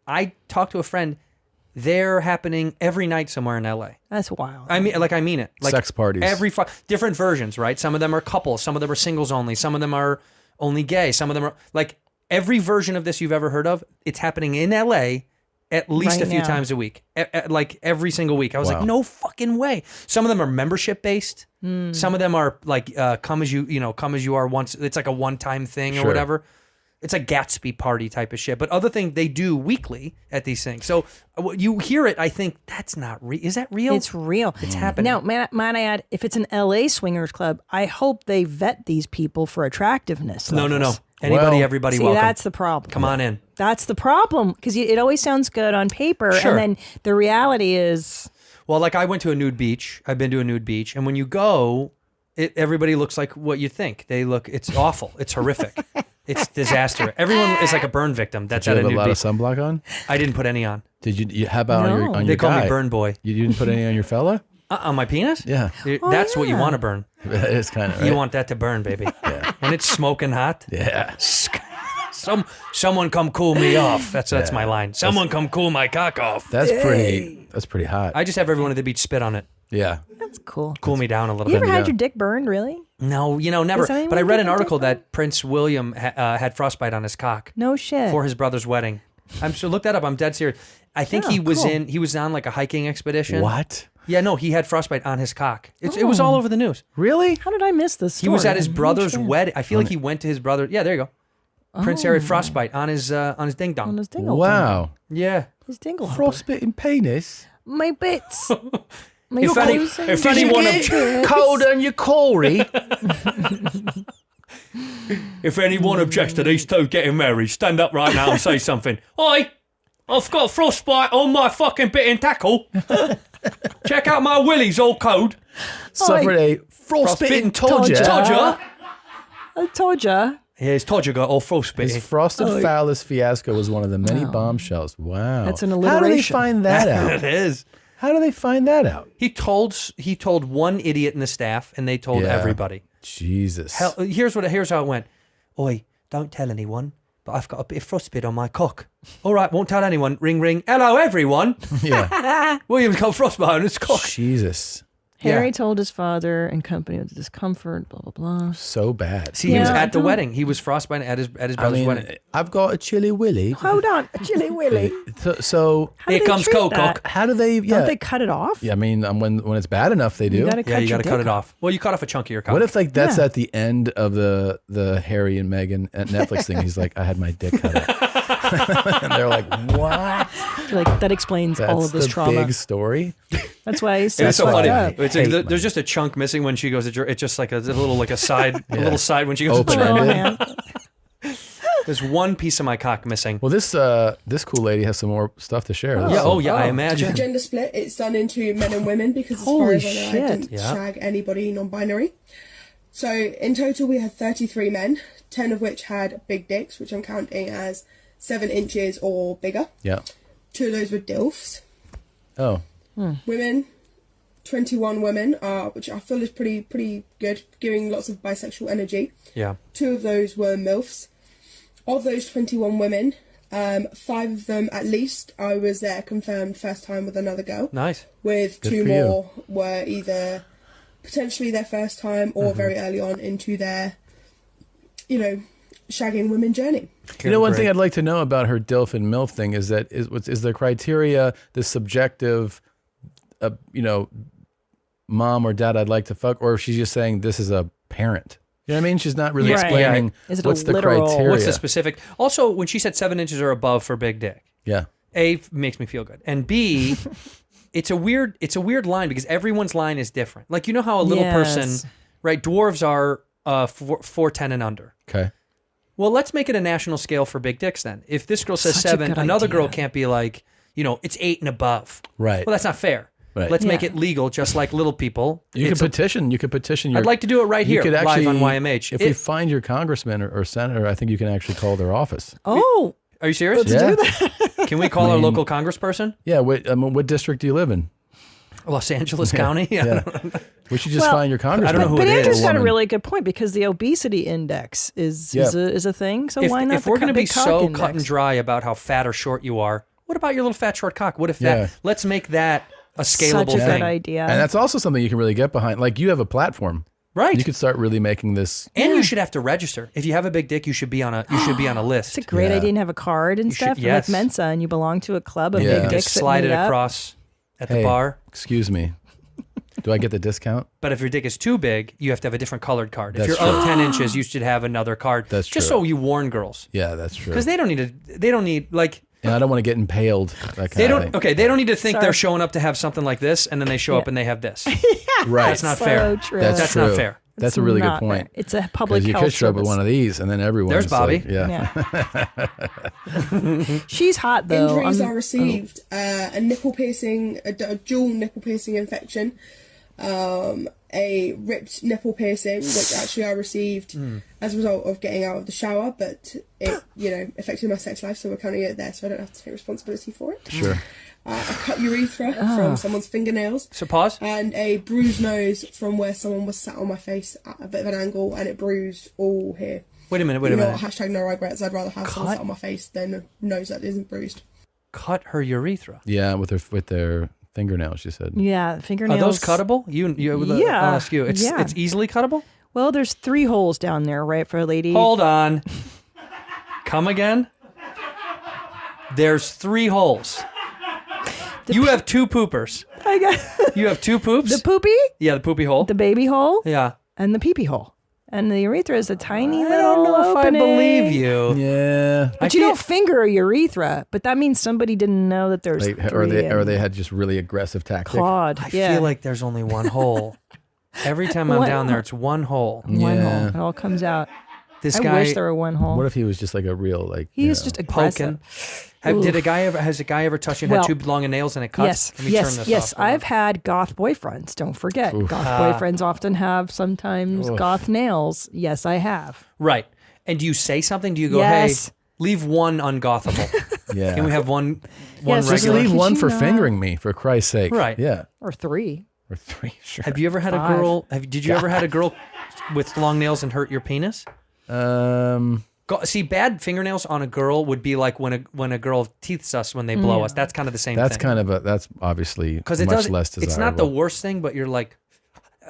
I talked to a friend. They're happening every night somewhere in LA. That's wild. I mean it. Like Sex parties. Different versions, right? Some of them are couples. Some of them are singles only. Some of them are only gay. Some of them are like every version of this you've ever heard of. It's happening in LA at least Right a few now. times a week. Like every single week. I was Wow. like, no fucking way. Some of them are membership based. Some of them are like come as you are once. It's like a one-time thing or Sure. whatever. It's a Gatsby party type of shit. But other thing they do weekly at these things. So you hear it, I think that's not real. Is that real? It's real. It's happening. Now, might I add, if it's an LA swingers club, I hope they vet these people for attractiveness. No. levels. Anybody, Well, everybody, See, welcome. that's the problem. Come on in. That's the problem because it always sounds good on paper, Sure. and then the reality is, Well, like I went to a nude beach. I've been to a nude beach, and when you go, everybody looks like what you think. They look. It's awful. It's horrific. It's disaster. Everyone is like a burn victim. That's Did at you a have a nude lot beach. of sunblock on? I didn't put any on. Did you? How about on your They your call guy? me burn boy. You didn't put any on your fella? On my penis? Yeah. That's what you yeah. want to burn. That is kind of right. You want that to burn, baby. Yeah. When it's smoking hot. Yeah. Someone come cool me off. That's my line. Someone come cool my cock off. That's pretty hot. I just have everyone at the beach spit on it. Yeah. that's cool. Cool me down a little You bit. ever had your dick burned? Really? No, never. Does anyone But I read get an their article dick burned? that Prince William had frostbite on his cock No shit. for his brother's wedding. I'm sure. Look that up. I'm dead serious. I think Yeah, he was cool. he was on like a hiking expedition. What? Yeah, no, he had frostbite on his cock. It was all over the news. Really? How did I miss this? He was story? at his I'm brother's not sure. wedding. I feel like he went to his brother. Yeah, there you go. Prince Harry had frostbite on his ding dong. On his dingle. Wow. Yeah. His dingle. Frostbitten penis. My bits. My If toes. anyone cold on your Corey? If anyone objects to these two getting married, stand up right now and say something. Oi, I've got frostbite on my fucking bitten tackle. Check out my willies all cold. Suffered a frostbitten todger. Todger. I told ya. Yeah, his todger got all frostbitten. His frosted phallus fiasco was one of the many bombshells. Wow. That's an How do they alliteration. find that out? It is. How do they find that out? He told one idiot in the staff, and they told Yeah. everybody. Jesus. Hell, here's how it went. Oi, don't tell anyone, but I've got a bit of frostbite on my cock. All right, won't tell anyone. Ring, ring. Hello, everyone. Yeah. William's got frostbite on his cock. Jesus. Harry Yeah. told his father and company of the discomfort, blah, blah, blah. So bad. See, he was Yeah, at the I don't- wedding. He was frostbite at his I brother's mean, wedding. I've got a chilly willy. Hold on. Chili Willy. So How do Here they comes treat Coke. that? how do they? Yeah. Don't they cut it off? Yeah, I mean, when it's bad enough, they do. You gotta Yeah, cut you your got to cut dick it off. Well, you cut off a chunk of your cock. What if like that's Yeah. at the end of the Harry and Meghan at Netflix thing? He's like, I had my dick cut off, and they're like, what? You're like, that explains That's all of this the trauma. big story. That's why he's It's so fucked funny. up. It's Hate there's just a chunk missing when she goes. It's just like a little like a side, a little side when she goes. Open Oh, ended. man. There's one piece of my cock missing. Well, this cool lady has some more stuff to share. Yeah. Oh yeah. I imagine. Gender split, it's done into men and women because as Holy far as I know, I shit. didn't Yeah. shag anybody non-binary. So in total we had 33 men, 10 of which had big dicks, which I'm counting as 7 inches or bigger. Yeah. 2 of those were DILFs. Oh. Women, 21 women, which I feel is pretty good, giving lots of bisexual energy. Yeah. 2 of those were MILFs. Of those 21 women, 5 of them at least, I was there confirmed first time with another girl. Nice. With Good 2 for more were either potentially their first time or very early on into their, shagging women journey. One thing I'd like to know about her DILF and MILF thing is that is the criteria the subjective, mom or dad I'd like to fuck, or if she's just saying this is a parent. You know what I mean? She's not really explaining Is it what's a the literal- criteria. What's the specific? Also, when she said 7 inches or above for big dick, Yeah. A, makes me feel good, and B, it's a weird line because everyone's line is different. Like, you know how a little person, right? Dwarves are 4'10" and under. Okay. Well, let's make it a national scale for big dicks then. If this girl says Such a 7, good another girl idea. can't be like, it's 8 and above. Right. Well, that's not fair. Right. Let's make Yeah. it legal, just like little people. You could It's a- petition. You could petition your. I'd like to do it right you here, could live actually, on YMH. If we find your congressman or senator, I think you can actually call their office. Oh, Are you serious? Yeah. do that. Can we call our local congressperson? Yeah. What district do you live in? Los Angeles County? Yeah. We should just Well, find your congressman. I don't know who But it Andrew's is. got a Woman. really good point because the obesity index is a thing. So why not? If we're going to be so cut and dry about how fat or short you are, what about your little fat short cock? What if Yeah. let's make that a scalable Such a thing. good idea. And that's also something you can really get behind. Like you have a platform. Right. You could start really making this. And you should have to register. If you have a big dick, you should be on a list. It's a great Yeah. idea to have a card and You should- stuff, yes. like Mensa, and you belong to a club of Yeah. big dicks. Just that slide meet it up. across at the Hey, bar. excuse me. Do I get the discount? But if your dick is too big, you have to have a different colored card. If That's you're of true. 10 inches, you should have another card. That's just true. so you warn girls. Yeah, that's true. Because they don't need like And I don't want to get impaled. That kind they of don't thing. okay, they don't need to think Sorry. they're showing up to have something like this and then they show up and they have this. Right. That's not So fair. true. That's not true. fair. That's It's a really good not fair. point. It's a public Because you health could show up with service. one of these, and then everyone. There's Bobby. yeah. She's hot though. Injuries I received: a nipple piercing, a dual nipple piercing infection, a ripped nipple piercing, which actually I received as a result of getting out of the shower, but it, affected my sex life, so we're counting it there, so I don't have to take responsibility for it. Sure. A cut urethra from someone's fingernails, So pause. and a bruised nose from where someone was sat on my face at a bit of an angle, and it bruised all here. Wait a minute. Hashtag no regrets. I'd rather have someone sat on my face than a nose that isn't bruised. Cut her urethra. Yeah, with their fingernails. She said. Yeah, Are fingernails. those cuttable? Yeah. I'll ask you. It's Yeah. it's easily cuttable? Well, there's 3 holes down there, right, for a lady. Hold on. Come again? There's 3 holes. You have 2 poopers. I got You have 2 poops? the poopy, Yeah, the poopy hole. the baby hole, Yeah. and the pee-pee hole. And the urethra is a tiny little I don't know if I opening. believe you. Yeah. But you don't finger a urethra. But that means somebody didn't know that there's Like, 3 or they had just really aggressive tactic. clawed. I yeah. feel like there's only one hole. Every time I'm One down there, hole. it's one hole. one Yeah. hole. It all comes out. This I guy wish there were one hole. What if he was just like a real like? He you is know, just aggressive. poking. Has a guy ever touched you and Well, had 2 long nails and it cuts? Yes, Let me yes, turn this yes. off. I've had goth boyfriends. Don't forget, goth boyfriends often have sometimes goth nails. Yes, I have. Right. And do you say something? Do you go, Yes. hey, leave one ungothable? Yeah. Can we have one Yes, Just regular? leave Could one you for not? fingering me, for Christ's sake. Right. Yeah. Or 3. Or 3. Sure. Have you ever had a 5. girl? Did you ever had a girl with long nails and hurt your penis? See, bad fingernails on a girl would be like when a girl teeths us when they blow us. That's kind of the same That's thing. kind of that's obviously Because it much does. less desirable. It's not the worst thing, but you're like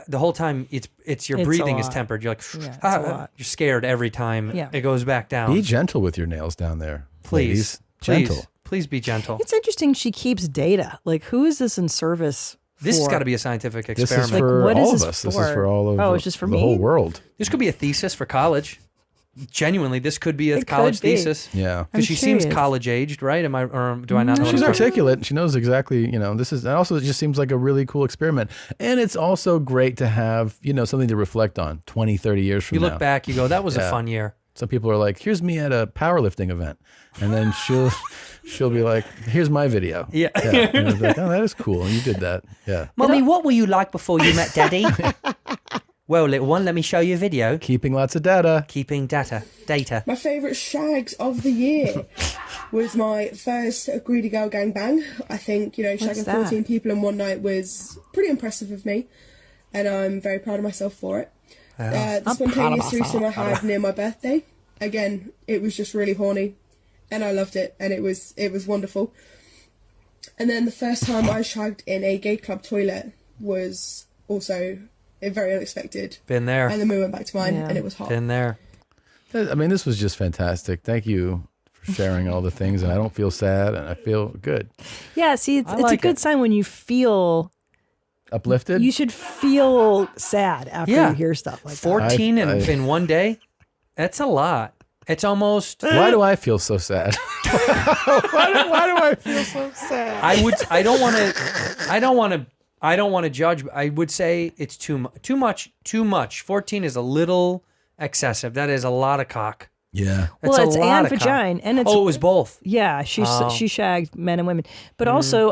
the whole time. It's your It's a breathing is lot. tempered. You're like Yeah, it's a lot. you're scared every time Yeah. it goes back down. Be gentle with your nails down there, Please, ladies. please, Gentle. please be gentle. It's interesting she keeps data. Like, who is this in service This has for? got to be a scientific This is experiment. for what is all of this us. This for? is for all of Oh, it's just for the me? whole world. This could be a thesis for college. Genuinely, this could be a It college could be. thesis. Yeah. Because I'm she seems curious. college aged, right? Am I? Or do I not know? She's what I'm talking- articulate. She knows exactly, this is, and also it just seems like a really cool experiment. And it's also great to have, something to reflect on 20, 30 years from You now. look back, you go, "That was a Yeah. fun year." Some people are like, here's me at a powerlifting event. And then she'll be like, here's my video. Yeah. And it's like, oh, that is cool. And you did that. Yeah. Mommy, what were you like before you met Daddy? Well, little one, let me show you a video. Keeping lots of data. Keeping data. My favourite shags of the year was my first Greedy Girl Gangbang. I think, shagging 14 people in one night was pretty impressive of me, and I'm very proud of myself for it. The spontaneous threesome I had near my birthday, again, it was just really horny, and I loved it, and it was wonderful. And then the first time I shagged in a gay club toilet was also very unexpected. Been there. And then we went back to mine, and it was hot. Been there. I mean, this was just fantastic. Thank you for sharing all the things, and I don't feel sad, and I feel good. Yeah, see, it's a good sign when you feel uplifted. You should feel sad after you hear stuff like 14 in one day. That's a lot. It's almost. Why do I feel so sad? why do I feel so sad? I don't want to judge. I would say it's too much. 14 is a little excessive. That is a lot of cock. Yeah. Well, it's and vagina, and it's it was both. Yeah, she shagged men and women, but also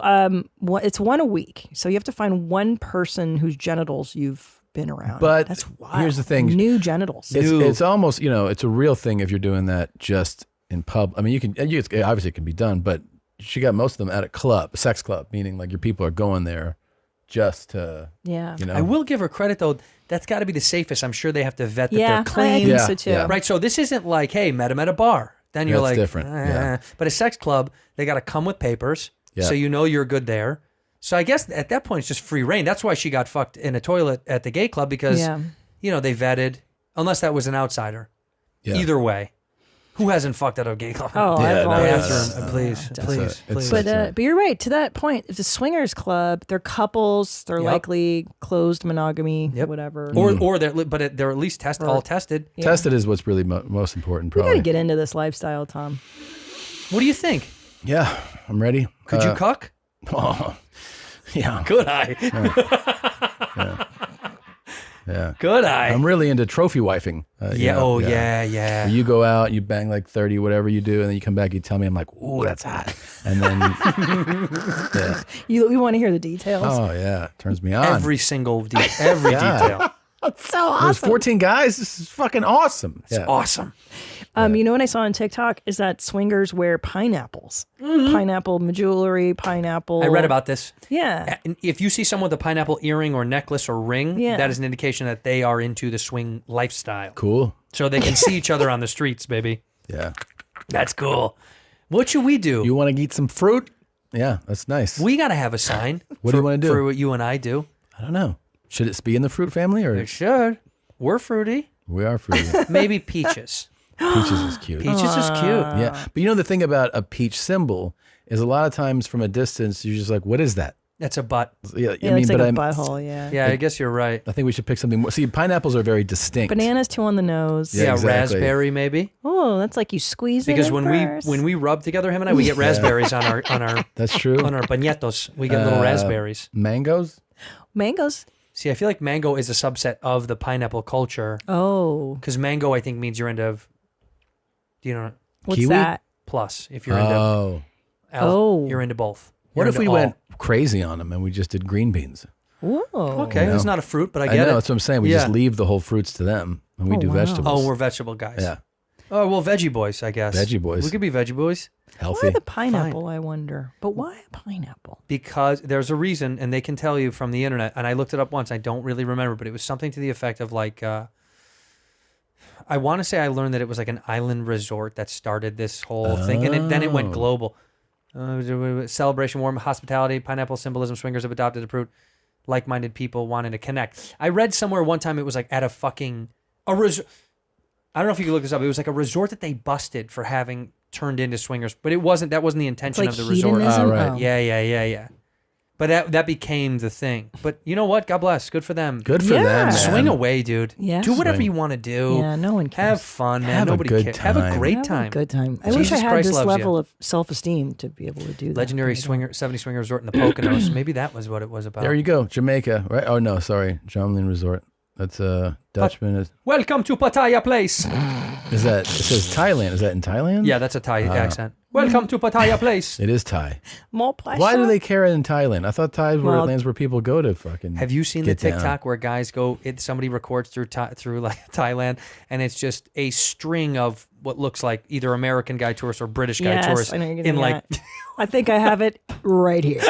it's one a week, so you have to find one person whose genitals you've been around. But that's wild. Here's the thing: new genitals. It's almost it's a real thing if you're doing that just in pub. I mean, obviously it can be done, but she got most of them at a sex club, meaning like your people are going there just to I will give her credit though. That's got to be the safest. I'm sure they have to vet that they're clean. I think so too. Yeah. Right. So this isn't like, hey, met him at a bar. Then you're That's like, different. Yeah. But a sex club, they got to come with papers, so you're good there. So I guess at that point it's just free reign. That's why she got fucked in a toilet at the gay club because they vetted, unless that was an outsider. Yeah. Either way. Who hasn't fucked at a gay club? Oh, please. But you're right. To that point, if the swingers club, they're couples, they're likely closed monogamy, whatever. Or they're at least all tested. Yeah. Tested is what's really most important. We Probably. got to get into this lifestyle, Tom. What do you think? Yeah, I'm ready. Could you cuck? Oh, yeah. Good eye. Yeah. Good eye. I'm really into trophy wifing. Yeah. Where you go out, you bang like 30, whatever you do, and then you come back, you tell me, I'm like, ooh, that's hot. And then, we want to hear the details. Oh, yeah. It turns me on. Every single detail. That's so awesome. There's 14 guys. This is fucking awesome. It's awesome. You know what I saw on TikTok is that swingers wear pineapples. Mm-hmm. Pineapple jewelry, pineapple. I read about this. Yeah. If you see someone with a pineapple earring or necklace or ring, that is an indication that they are into the swing lifestyle. Cool. So they can see each other on the streets, baby. Yeah. That's cool. What should we do? You want to eat some fruit? Yeah, that's nice. We got to have a sign. What do you want to do? For what you and I do. I don't know. Should it be in the fruit family? Or it should. We're fruity. We are fruity. Maybe peaches. Peaches is cute. Peaches is cute. Yeah. But the thing about a peach symbol is a lot of times from a distance, you're just like, what is that? That's a butt. Yeah, I mean, it's like a butthole, Yeah, I guess you're right. I think we should pick something more. See, pineapples are very distinct. Bananas too on the nose. Yeah, exactly. Raspberry maybe. Oh, that's like you squeeze it. Because when we rub together, him and I, we get raspberries on our That's true. On our bañetos. We get little raspberries. Mangoes? Mangoes. See, I feel like mango is a subset of the pineapple culture. Oh. Because mango, I think, means you're into. Do you know? What's kiwi? that? Plus, if you're into. You're into both. What if we went crazy on them and we just did green beans? Whoa. Okay, it's not a fruit, but I get it. That's what I'm saying. We just leave the whole fruits to them and we do vegetables. Oh, we're vegetable guys. Yeah. Oh, well, veggie boys, I guess. Veggie boys. We could be veggie boys. Healthy. Why the pineapple, I wonder? But why a pineapple? Because there's a reason, and they can tell you from the internet, and I looked it up once, I don't really remember, but it was something to the effect of like, I want to say I learned that it was like an island resort that started this whole thing, and then it went global. Celebration, warm hospitality, pineapple symbolism, swingers have adopted the fruit, like-minded people wanting to connect. I read somewhere one time it was like at a resort. I don't know if you could look this up. It was like a resort that they busted for having turned into swingers, but that wasn't the intention of the resort. Oh, right. Yeah. But that became the thing. But you know what? God bless. Good for them. Good for them, man. Swing away, dude. Yeah. Do whatever you want to do. Yeah, no one cares. Have fun, man. Have a Nobody good cares. time. Have a great Have time. a good time. I Jesus wish I had Christ this loves level you. of self-esteem to be able to do that. Legendary 70 swinger resort in the Poconos. Maybe that was what it was about. There you go. Jamaica, right? Oh, no, sorry. Jamie-lynn Resort. That's a Dutchman. Welcome to Pattaya Place. Is that? It says Thailand. Is that in Thailand? Yeah, that's a Thai accent. Welcome to Pattaya Place. It is Thai. More pleasure. Why do they care in Thailand? I thought Thai were lands where people go to fucking. Have you seen the get down. TikTok where guys go? Somebody records through like Thailand, and it's just a string of what looks like either American guy tourists or British guy tourists I know you're in getting like. at. I think I have it right here.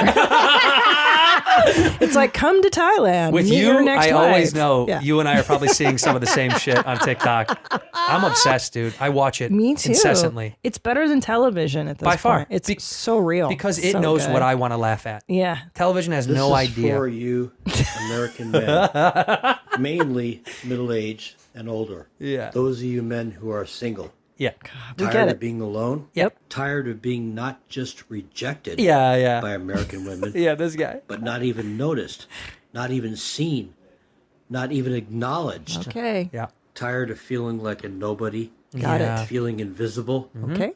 It's like, come to Thailand. With meet you, your next I wife. always know Yeah. you and I are probably seeing some of the same shit on TikTok. I'm obsessed, dude. I watch it Me too. incessantly. It's better than television at this By far. point. It's so real. Because it So knows good. what I want to laugh at. Yeah. Television has This no is idea. for you American men, mainly middle-aged and older. Yeah. Those of you men who are single. Yeah. We Tired get of it. being alone. Yep. Tired of being not just rejected Yeah. by American women, Yeah, this guy. but not even noticed, not even seen, not even acknowledged. Okay. Yeah. Tired of feeling like a nobody, Got Yeah. it. feeling invisible. Okay.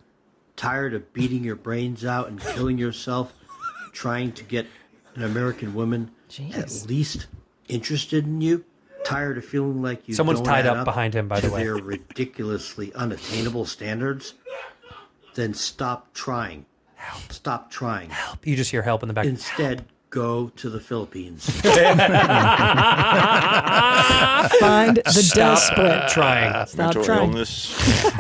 Tired of beating your brains out and killing yourself, trying to get an American woman at least interested in you. Tired of feeling like you Someone's don't tied add up behind him, by the to way. their ridiculously unattainable standards. Then stop trying. Stop trying. You just hear help in the back. Instead, go to the Philippines. Find the Stop desperate. trying. Stop Mental trying. illness.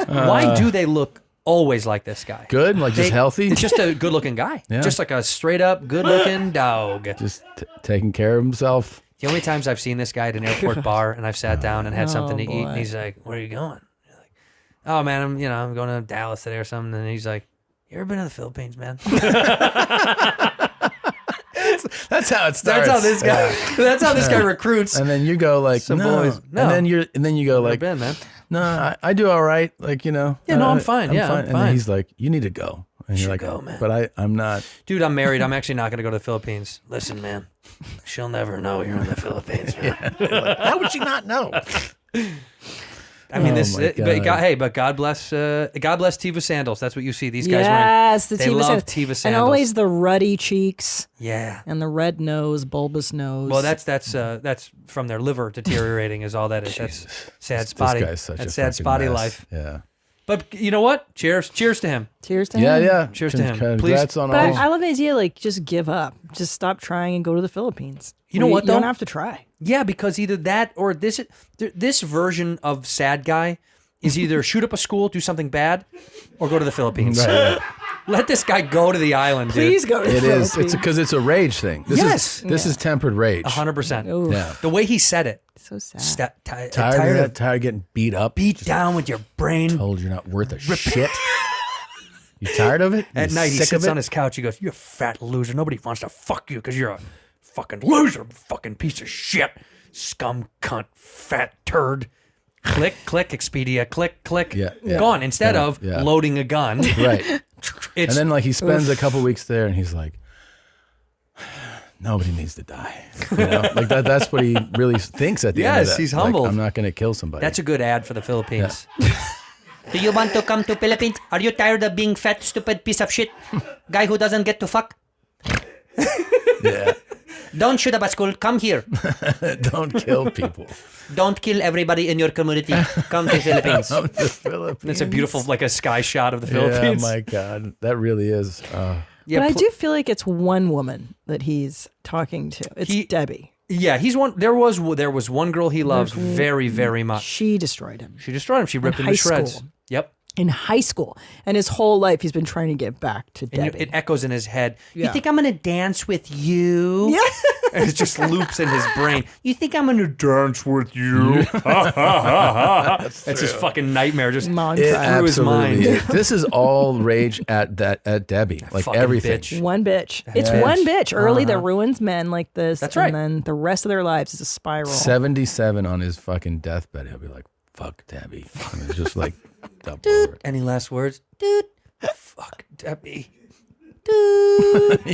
Why do they look always like this guy? Good, like just healthy. It's just a good-looking guy. Yeah. Just like a straight-up good-looking dog. Just taking care of himself. The only times I've seen this guy at an airport bar and I've sat down and had something to eat, boy. and he's like, "Where are you going?" You're like, "Oh man, I'm going to Dallas today or something." And he's like, "You ever been to the Philippines, man?" That's how it starts. That's how this guy. That's how this guy recruits. And then you go like, Some no. boys. No. And then you go Never like, been, man. no, I do all right. Like, you know. Yeah, no, I'm fine. Yeah, I'm And fine. then he's like, you need to go. And you're like, go, man. But I'm not. Dude, I'm married. I'm actually not going to go to the Philippines. Listen, man, she'll never know you're in the Philippines, man. How would she not know? I mean, my God bless Tiva sandals. That's what you see. These guys Yes, the they Tiva love sandals. Tiva sandals. And always the ruddy cheeks yeah. and the red nose, bulbous nose. Well, that's from their liver deteriorating. Is all that is. That's sad spotty. This guy's such That's a sad fucking spotty mess. life. Yeah. But you know what? Cheers to him. Cheers to Yeah, him. yeah. Cheers to him. Congrats Please. on But all. I love the idea, like, just give up. Just stop trying and go to the Philippines. You know Where what, You don't though? have to try. Yeah, because either that or this version of sad guy is either shoot up a school, do something bad, or go to the Philippines. Right. Let this guy go to the island, Please dude. go to the It is. Philippines. It's because it's a rage thing. Yes. This is tempered rage. 100%. Ooh, Yeah. The way he said it. so sad. Tired of getting beat up. beat down with your brain. Told you're not worth a shit. You tired of it? At You night, he sick of sits it? on his couch. He goes, "You're a fat loser. Nobody wants to fuck you because you're a fucking loser, fucking piece of shit, scum, cunt, fat turd." Click, click, Expedia. Click, click. Yeah. Gone. Instead Yeah, of yeah. loading a gun. Right. And It's then like he spends a couple weeks there, and he's like, nobody needs to die. You know? Like that's what he really thinks at the end of Yes, that. he's Like, humbled. I'm not going to kill somebody. that's a good ad for the Philippines. Do you want to come to Philippines? Are you tired of being fat, stupid piece of shit? Guy who doesn't get to fuck? Yeah. Don't shoot up a school. Come here. Don't kill people. Don't kill everybody in your community. Come to Philippines. Come to the Philippines. That's a beautiful, like a sky shot of the Yeah, Philippines. my God. That really is. Yeah, But I do feel like it's one woman that he's talking to. It's Debbie. Yeah, he's one. There was one girl he loved very, very much. She destroyed him. She destroyed him. She ripped him high to shreds. school. Yep. In high school. And his whole life, he's been trying to get back to And Debbie. it echoes in his head. Yeah. You think I'm going to dance with you? Yeah. And it just loops in his brain. You think I'm going to dance with you? That's his fucking nightmare just Mantra. through his mind. is. This is all rage at Debbie. Like Fucking everything. bitch. One bitch. It's Yes. one bitch early that ruins men like this. That's right. And then the rest of their lives is a spiral. 77 on his fucking deathbed. He'll be like, fuck Debbie. And it's just like, double over. Any last words? Dude. Fuck Debbie.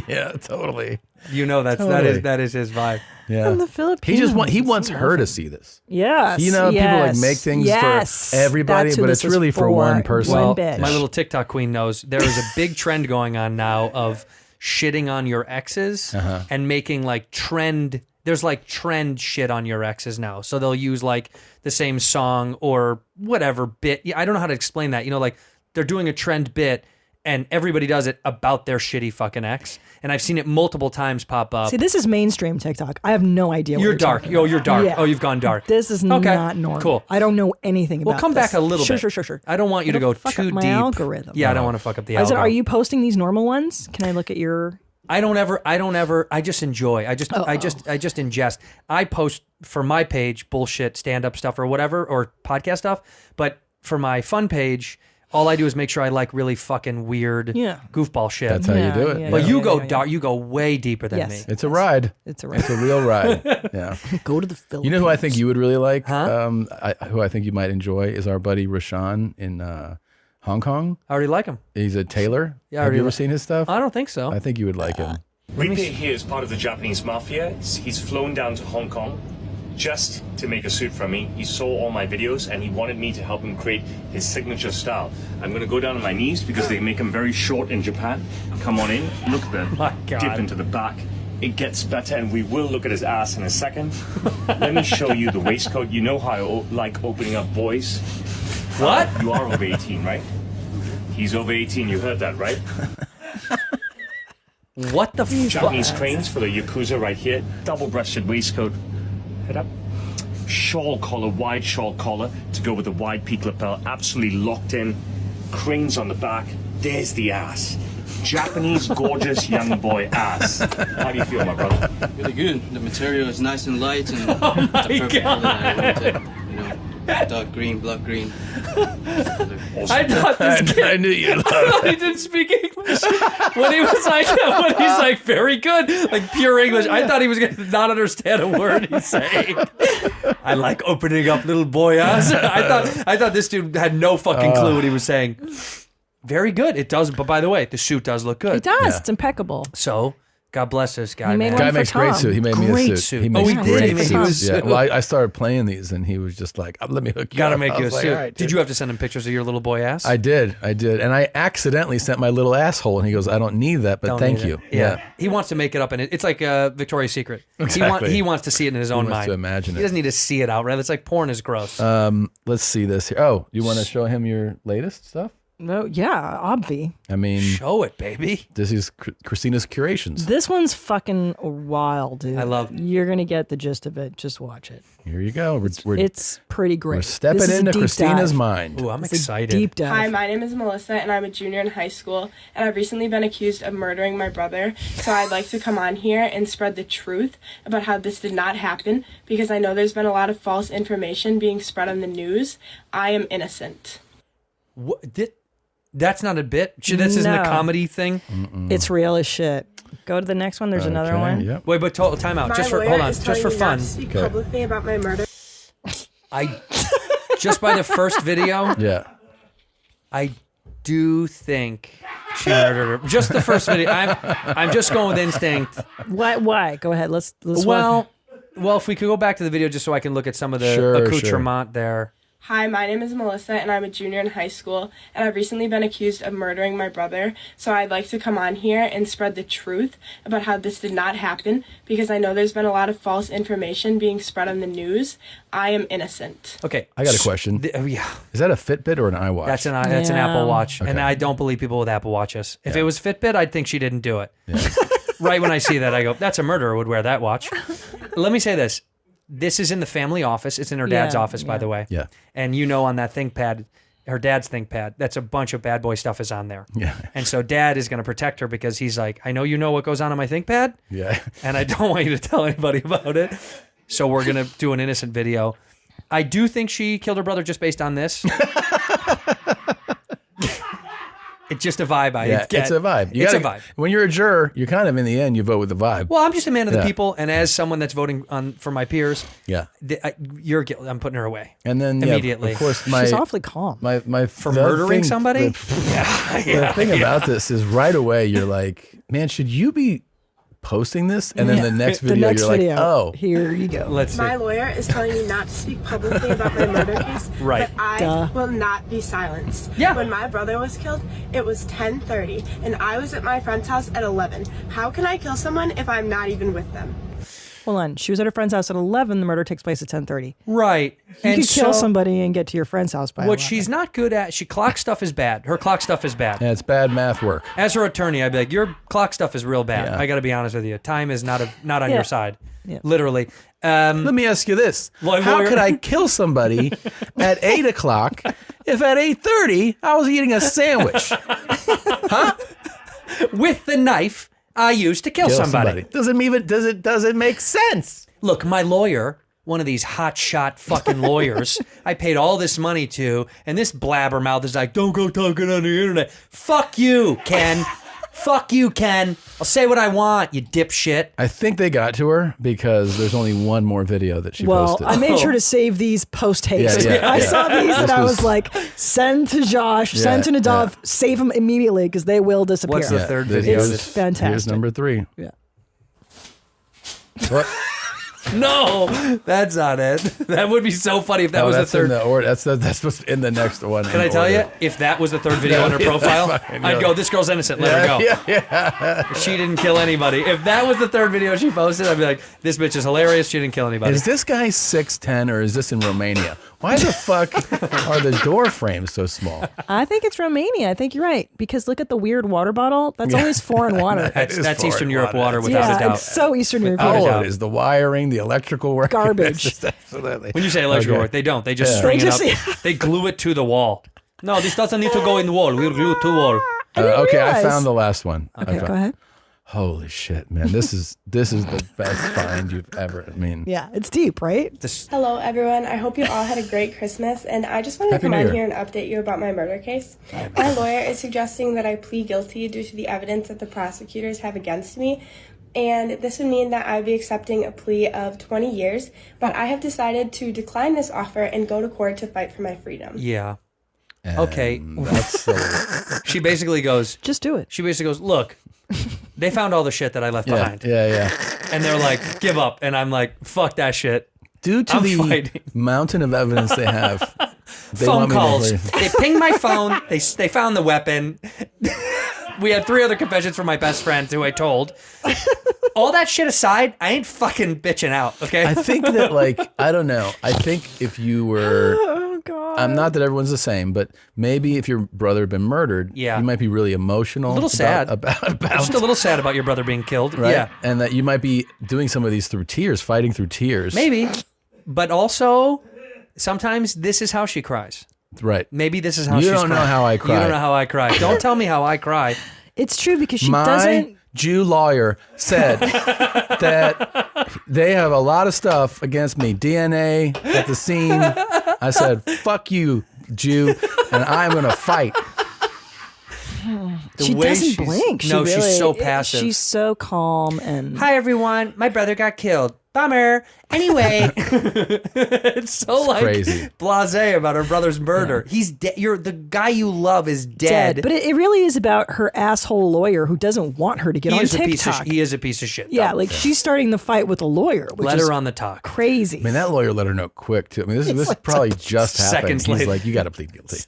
Yeah, totally. You know Totally. that is his vibe. Yeah. And the Philippines. He wants her to see this. Yes. You know, people like make things yes. for everybody, That's who but this it's is really for one person. One Well, bitch. my little TikTok queen knows there is a big trend going on now of shitting on your exes and making like trend there's like trend shit on your exes now. So they'll use like the same song or whatever bit. I don't know how to explain that. You know, like they're doing a trend bit and everybody does it about their shitty fucking ex. And I've seen it multiple times pop up. See, this is mainstream TikTok. I have no idea what You're dark. talking about. You're dark. Yeah. Oh, you've gone dark. This is not normal. Cool. I don't know anything about We'll come this. back a little bit. Sure. I don't want you to go fuck too up my deep. algorithm. Yeah, I don't want to fuck up the I said, algorithm. are you posting these normal ones? Can I look at your... I don't ever, I just enjoy. I just ingest. I post for my page bullshit, stand-up stuff or whatever, or podcast stuff. But for my fun page, all I do is make sure I like really fucking weird goofball shit. That's how you do it. But you go dark, you go way deeper than me. It's a ride. It's a ride. It's a real ride. Yeah. Go to the Philippines. You know who I think you would really like? Huh? Who I think you might enjoy is our buddy Rashawn in Hong Kong. I already like him. He's a tailor. Yeah, Have you ever seen his stuff? I don't think so. I think you would like him. Reaper here is part of the Japanese mafia. He's flown down to Hong Kong just to make a suit for me. He saw all my videos and he wanted me to help him create his signature style. I'm going to go down on my knees because they make them very short in Japan. Come on in, look at the dip into the back. It gets better and we will look at his ass in a second. Let me show you the waistcoat. You know how I like opening up boys. What? You are over 18, right? He's over 18, you heard that, right? What the fuck? Japanese cranes for the Yakuza right here. Double-breasted waistcoat. Head up. Shawl collar, wide shawl collar to go with the wide peak lapel. Absolutely locked in. Cranes on the back. There's the ass. Japanese gorgeous young boy ass. How do you feel, my brother? Really good. The material is nice and light and Oh my the perfect God. color that I wanted. You know, dark green, blood green. I thought this kid, I knew you'd love it. He didn't speak English. When he's like very good, like pure English. I thought he was going to not understand a word he's saying. I like opening up little boy ass. I thought this dude had no fucking clue what he was saying. Very good. It does. But by the way, the suit does look good. It does. It's impeccable. So, God bless this guy. He made man. one Guy for makes great Tom. suit. He made me Great a suit. suit. He Oh, makes he did? great He made suits. you a suit. Yeah. Well, I started playing these, and he was just like, "Let me hook you Gotta up." make I you a was like, suit. "All right, Did dude." you have to send him pictures of your little boy ass? I did, and I accidentally sent my little asshole, and he goes, "I don't need that, but Don't thank need you." it. Yeah. He wants to make it up, and it's like Victoria's Secret. Exactly. He wants to see it in his own wants mind. to imagine He it. doesn't need to see it outright. It's like porn is gross. Let's see this here. Oh, you want to show him your latest stuff? No, yeah, obvi. I mean, Show it, baby. this is Christina's curations. This one's fucking wild, dude. I love- You're gonna get the gist of it. Just watch it. Here you go. We're It's pretty great. we're stepping This is a into deep Christina's dive. mind. Ooh, I'm It's a excited. deep dive. Hi, my name is Melissa, and I'm a junior in high school, and I've recently been accused of murdering my brother, so I'd like to come on here and spread the truth about how this did not happen, because I know there's been a lot of false information being spread on the news. I am innocent. What, that's not a bit. This isn't a No. comedy thing. It's real as shit. Go to the next one. There's another Okay, one. Yep. Wait, but time out. My Just for lawyer hold on. is Just for telling me not fun. to speak Okay. publicly about my murder. I just by the first video, Yeah. I do think she murdered her. Just the first video. I'm just going with instinct. Why? Go ahead. Let's Well, if we could go back to the video just so I can look at some of the Sure, accoutrement there. Hi, my name is Melissa, and I'm a junior in high school, and I've recently been accused of murdering my brother, so I'd like to come on here and spread the truth about how this did not happen, because I know there's been a lot of false information being spread on the news. I am innocent. Okay, I got a question. Yeah, Is that a Fitbit or an iWatch? that's an Apple Watch, and Okay. I don't believe people with Apple Watches. If it was Fitbit, I'd think she didn't do it. Right when I see that, I go, "That's a murderer would wear that watch." Let me say this. This is in the family office. It's in her dad's office, by the way. Yeah. And you know on that ThinkPad, her dad's ThinkPad, that's a bunch of bad boy stuff is on there. Yeah. And so dad is going to protect her because he's like, "I know you know what goes on my ThinkPad, Yeah. and I don't want you to tell anybody about it." So we're going to do an innocent video. I do think she killed her brother just based on this. It's just a vibe I get. It's a vibe. It's a vibe. When you're a juror, you're kind of in the end, you vote with the vibe. Well, I'm just a man of the Yeah. people, and as someone that's voting for my peers, Yeah. you're guilty. I'm putting her away. And then immediately. of course, She's awfully calm. my For the murdering thing- somebody? The thing about this is right away you're like, man, should you be posting this? And then the next video you're like, oh, here you go. Let's see. My lawyer is telling me not to speak publicly about my murder case, Right. but I will not be silenced. Yeah. When my brother was killed, it was 10:30, and I was at my friend's house at 11. How can I kill someone if I'm not even with them? Hold on. She was at her friend's house at 11. The murder takes place at 10:30. Right. You could kill somebody and get to your friend's house by What 11. she's not good at, clock stuff is bad. Her clock stuff is bad. Yeah, it's bad math work. As her attorney, I'd be like, your clock stuff is real bad. Yeah. I got to be honest with you. Time is not on Yeah. your side. Yeah. Literally. Let me ask you this. How could I kill somebody at 8 o'clock if at 8:30 I was eating a sandwich? Huh? With the knife I used to kill somebody. Does it make sense? Look, my lawyer, one of these hotshot fucking lawyers, I paid all this money to, and this blabbermouth is like, don't go talking on the internet. Fuck you, Ken. Fuck you, Ken. I'll say what I want, you dipshit. I think they got to her because there's only one more video that she posted. I made sure to save these post haste. I saw these and I was like, send to Josh, send to Nadav, save them immediately because they will disappear. What's the third video? It's fantastic. Here's number 3. Yeah. What? No, that's not it. That would be so funny if that was the third. That's supposed to be in the next one. Can I tell you, if that was the third video on her profile, I'd go, this girl's innocent, let her go. Yeah. She didn't kill anybody. If that was the third video she posted, I'd be like, this bitch is hilarious, she didn't kill anybody. Is this guy 6'10" or is this in Romania? Why the fuck are the door frames so small? I think it's Romania. I think you're right. Because look at the weird water bottle. That's always foreign water. That's Eastern Europe water without a doubt. It's so Eastern Europe. All of it is the wiring, the electrical work. Garbage. Absolutely. When you say electrical work, they don't. They just string it up. They glue it to the wall. No, this doesn't need to go in the wall. We'll glue it to the wall. Okay, I found the last one. Okay, go ahead. Holy shit, man. This is the best find you've ever, Yeah, it's deep, right? Hello, everyone. I hope you all had a great Christmas, and I just wanted to come on here and update you about my murder case. My lawyer is suggesting that I plead guilty due to the evidence that the prosecutors have against me, and this would mean that I would be accepting a plea of 20 years, but I have decided to decline this offer and go to court to fight for my freedom. Yeah. Okay. She basically goes, just do it. She basically goes, look, they found all the shit that I left behind. Yeah. And they're like, give up. And I'm like, fuck that shit. Due to the mountain of evidence they have, they phone want me calls. to They pinged my phone. They found the weapon. We had 3 other confessions from my best friend who I told. All that shit aside, I ain't fucking bitching out, okay? I think that, like, I don't know. I think if you were, I'm not that everyone's the same, but maybe if your brother had been murdered, you might be really emotional. A little sad. About Just a little sad about your brother being killed. right? Yeah. And that you might be doing some of these through tears, fighting through tears. Maybe. But also, sometimes this is how she cries. Right. Maybe this is how You she's don't know crying. how I cry. You don't know how I cry. Don't tell me how I cry. It's true because she My doesn't. Jew lawyer said that they have a lot of stuff against me. DNA at the scene. I said, fuck you, Jew, and I'm going to fight. She doesn't blink. No, she's so passive. She's so calm and. Hi, everyone. My brother got killed. Bummer. Anyway, it's so like crazy. blasé about her brother's murder. He's dead. The guy you love is dead. But it really is about her asshole lawyer who doesn't want her to get on TikTok. He is a piece of shit. Yeah, though. like she's starting the fight with a lawyer. Which Let is her on the talk. Crazy. I mean, that lawyer let her know quick, too. I mean, this like probably just happened. seconds He's later. like, you got to plead guilty.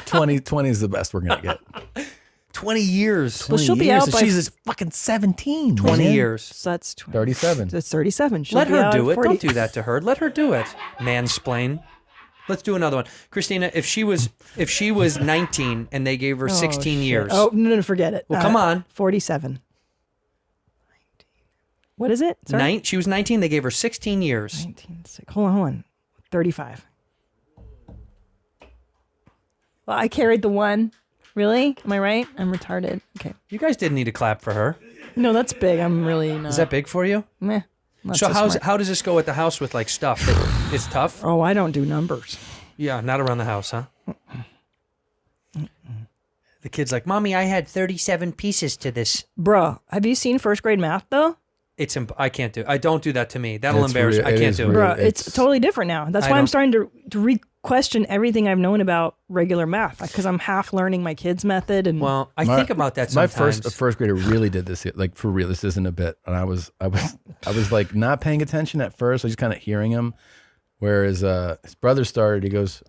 20 is the best we're going to get. 20 years. Well, she'll be 20 years, out and by she's fucking 17. 20 man. years. So that's 20. 37. That's 37. She'll Let be her out do at it. 40. Don't do that to her. Let her do it. Mansplain. Let's do another one. Christina, if she was 19 and they gave her 16 years. Oh, no, forget it. Well, come on. 47. What is it? Sorry? She was 19. They gave her 16 years. 19. Hold on. 35. Well, I carried the one. Really? Am I right? I'm retarded. Okay. You guys didn't need to clap for her. No, that's big. I'm really not. Is that big for you? Meh. Not So smart. how does this go at the house with like stuff? It's tough? Oh, I don't do numbers. Yeah, not around the house, huh? The kid's like, Mommy, I had 37 pieces to this. Bruh, have you seen first grade math though? I can't do. I don't do that to me. That'll It's embarrass me. real- I it can't is do real. it. Bruh, it's totally different now. That's I why I'm don't- starting to re-question everything I've known about regular math because I'm half learning my kids' method. And Well, I think about that My sometimes. first grader really did this, like for real. This isn't a bit. And I was like not paying attention at first. I was just kind of hearing him. Whereas his brother started, he goes,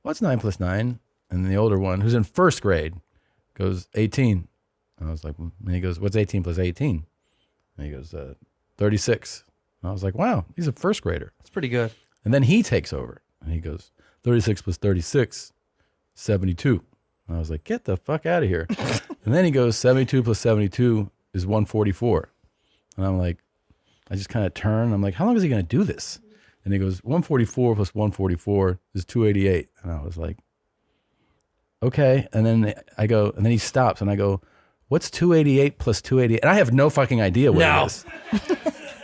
"What's 9 plus 9?" And the older one, who's in first grade, goes 18. And I was like, and he goes, "What's 18 plus 18?" And he goes, 36. And I was like, wow, he's a first grader. That's pretty good. And then he takes over and he goes, 36 plus 36, 72. And I was like, get the fuck out of here. And then he goes, 72 plus 72 is 144. And I'm like, I just kind of turn. I'm like, how long is he going to do this? And he goes, 144 plus 144 is 288. And I was like, okay. And then I go, and then he stops and I go, what's 288 plus 288? And I have no fucking idea what it is.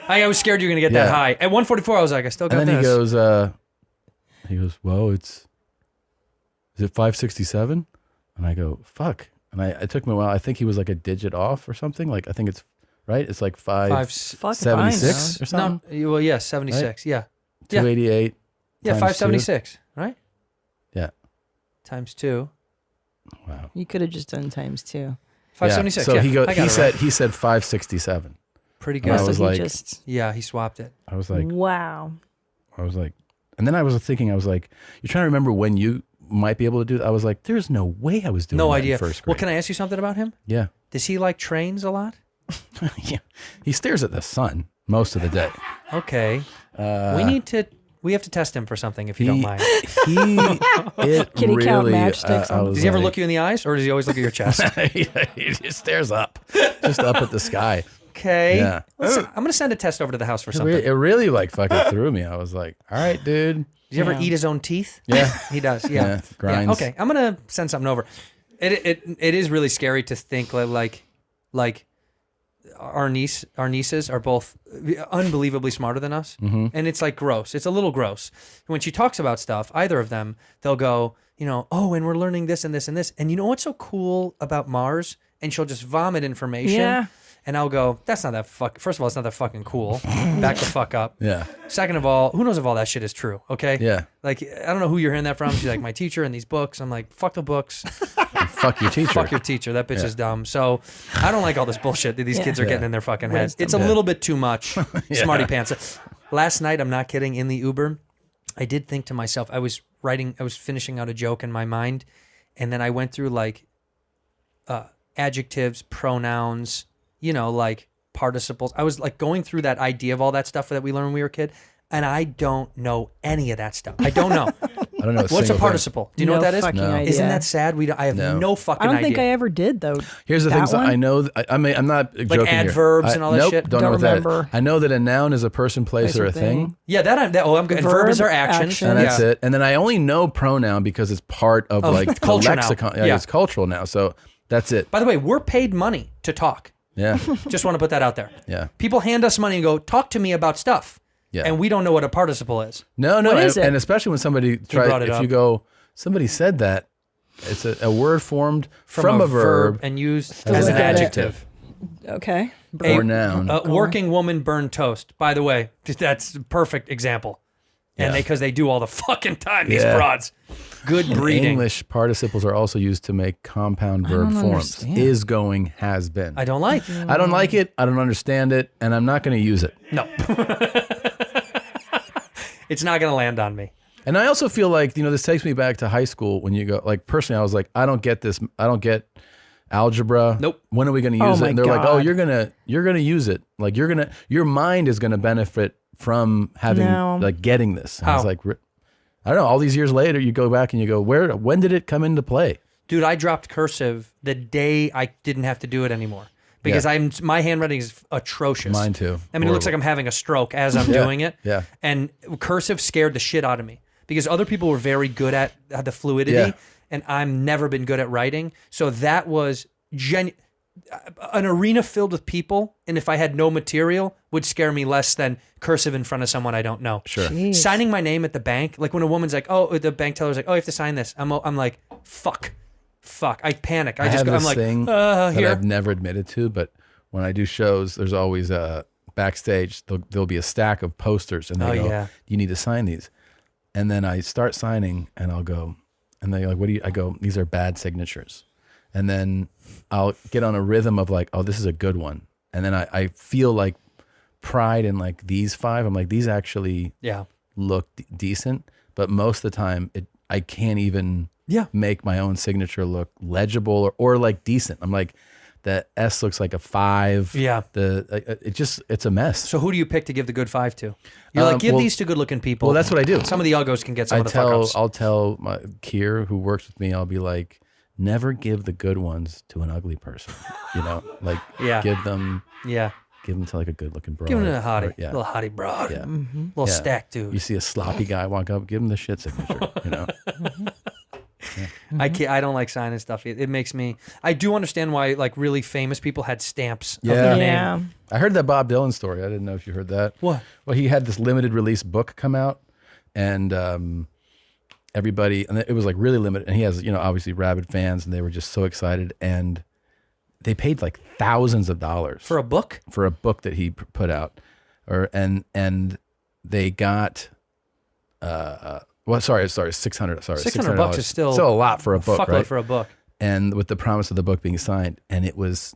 I was scared you were going to get that high. At 144, I was like, I still got this. And then he goes, well, is it 567? And I go, fuck. And it took me a while. I think he was like a digit off or something. Like, I think it's, right? It's like 576 or something? No, well, yeah, 76, right? Yeah. 288. Yeah, 576, right? Yeah. Times 2. Wow. You could have just done times 2. 576. So yeah. he said 567. Pretty good. And I was like, he swapped it. I was like, wow. And then I was thinking, you're trying to remember when you might be able to do that. I was like, there's no way I was doing that in first grade. Well, can I ask you something about him? Yeah. Does he like trains a lot? Yeah. He stares at the sun most of the day. Okay. We have to test him for something if you don't mind. Can he count matchsticks? Does he ever look you in the eyes, or does he always look at your chest? He just stares up, just up at the sky. Okay. Yeah. I'm going to send a test over to the house for something. It really like fucking threw me. I was like, all right, dude. Does he ever eat his own teeth? Yeah. He does. Yeah. Grinds. Okay. I'm going to send something over. It is really scary to think like our nieces are both unbelievably smarter than us. Mm-hmm. And it's like gross. It's a little gross. When she talks about stuff, either of them, they'll go, oh, and we're learning this and this and this. And you know what's so cool about Mars? And she'll just vomit information. Yeah. And I'll go, that's not that first of all, it's not that fucking cool. Back the fuck up. Yeah. Second of all, who knows if all that shit is true, okay? Yeah. Like, I don't know who you're hearing that from. She's like, my teacher and these books. I'm like, fuck the books. Fuck your teacher. Fuck your teacher. That bitch is dumb. So I don't like all this bullshit that these kids are getting in their fucking heads. It's a little bit too much. Smarty pants. Last night, I'm not kidding, in the Uber, I did think to myself, I was finishing out a joke in my mind, and then I went through like adjectives, pronouns, like participles. I was like going through that idea of all that stuff that we learned when we were a kid, and I don't know any of that stuff. I don't know. I don't know. What's a participle? Do you know what that is? No. Isn't that sad? I have no fucking idea. I don't think I ever did though. Here's the things that I know. I'm not joking like adverbs here. and all that nope, shit. Don't know what remember. that is. I know that a noun is a person, place, or a thing. Yeah, I'm good. And verbs are actions. And that's it. And then I only know pronoun because it's part of like culture the lexicon. now. Yeah. It's cultural now. So that's it. By the way, we're paid money to talk. Yeah. Just want to put that out there. Yeah. People hand us money and go, talk to me about stuff. Yeah. And we don't know what a participle is. No. What is it? And especially when somebody tries, if you go, somebody said that, it's a word formed from a verb and used as an adjective. Okay. Or noun. Working woman burned toast. By the way, that's a perfect example. And because they do all the fucking time, these broads. Good breeding. English participles are also used to make compound verb forms. Understand. Is, going, has been. I don't like. I don't like it. I don't understand it. And I'm not going to use it. No. It's not going to land on me. And I also feel like, this takes me back to high school when you go, like, personally, I was like, I don't get this. I don't get algebra. Nope. When are we going to use it? And they're like, oh, God. you're going to use it. Like, your mind is going to benefit from having, like, getting this. And I was like, I don't know. All these years later, you go back and you go, when did it come into play? Dude, I dropped cursive the day I didn't have to do it anymore. Because my handwriting is atrocious. Mine too. I mean, it looks like I'm having a stroke as I'm doing it. Yeah. And cursive scared the shit out of me because other people were very good at the fluidity, and I've never been good at writing. So that was an arena filled with people, and if I had no material, would scare me less than cursive in front of someone I don't know. Sure. Jeez. Signing my name at the bank, like when a woman's like, oh, the bank teller's like, oh, you have to sign this. I'm like, fuck. I panic. I have this I'm like, thing that here. I've never admitted to, but when I do shows, there's always backstage. There'll be a stack of posters, and they go, "You need to sign these." And then I start signing, and I'll go, and they're like, "What do you?" I go, "These are bad signatures," and then I'll get on a rhythm of like, "Oh, this is a good one," and then I feel like pride in like these 5. I'm like, these actually look decent, but most of the time I can't even make my own signature look legible or like decent. I'm like, The S looks like a 5. Yeah. It's a mess. So who do you pick to give the good 5 to? You're like, give these to good-looking people. Well, that's what I do. Some of the uggos can get some of the fuck-ups. I'll tell my Kier, who works with me, I'll be like, never give the good ones to an ugly person. You know, like give them to like a good-looking broad. Give them a hottie, little hottie broad, yeah. Little stack dude. You see a sloppy guy walk up, give him the shit signature. You know. I don't like signing stuff. It makes me. I do understand why like really famous people had stamps of Yeah. their name. I heard that Bob Dylan story. I didn't know if you heard that. What? Well, he had this limited release book come out, and everybody, and it was like really limited. And he has, obviously rabid fans, and they were just so excited. And they paid like thousands of dollars for a book that he put out, and they got. Well, sorry, $600. Sorry, $600 is still a lot for a book, right? For a book, and with the promise of the book being signed, and it was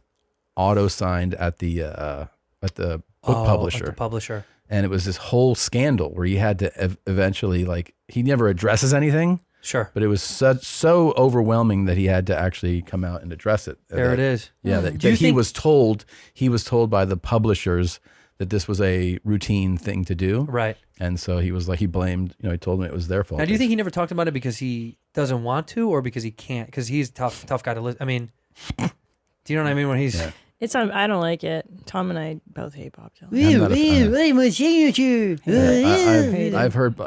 auto signed at the book publisher. At the publisher, and it was this whole scandal where he had to eventually, like, he never addresses anything. Sure, but it was so overwhelming that he had to actually come out and address it. There it is. Yeah, that he was told by the publishers that this was a routine thing to do. Right. And so he was like, he blamed, he told me it was their fault. Now, do you think he never talked about it because he doesn't want to, or because he can't? Because he's a tough guy to listen. I mean, do you know what I mean? When he's, I don't like it. Tom and I both hate Bob Dylan. I've heard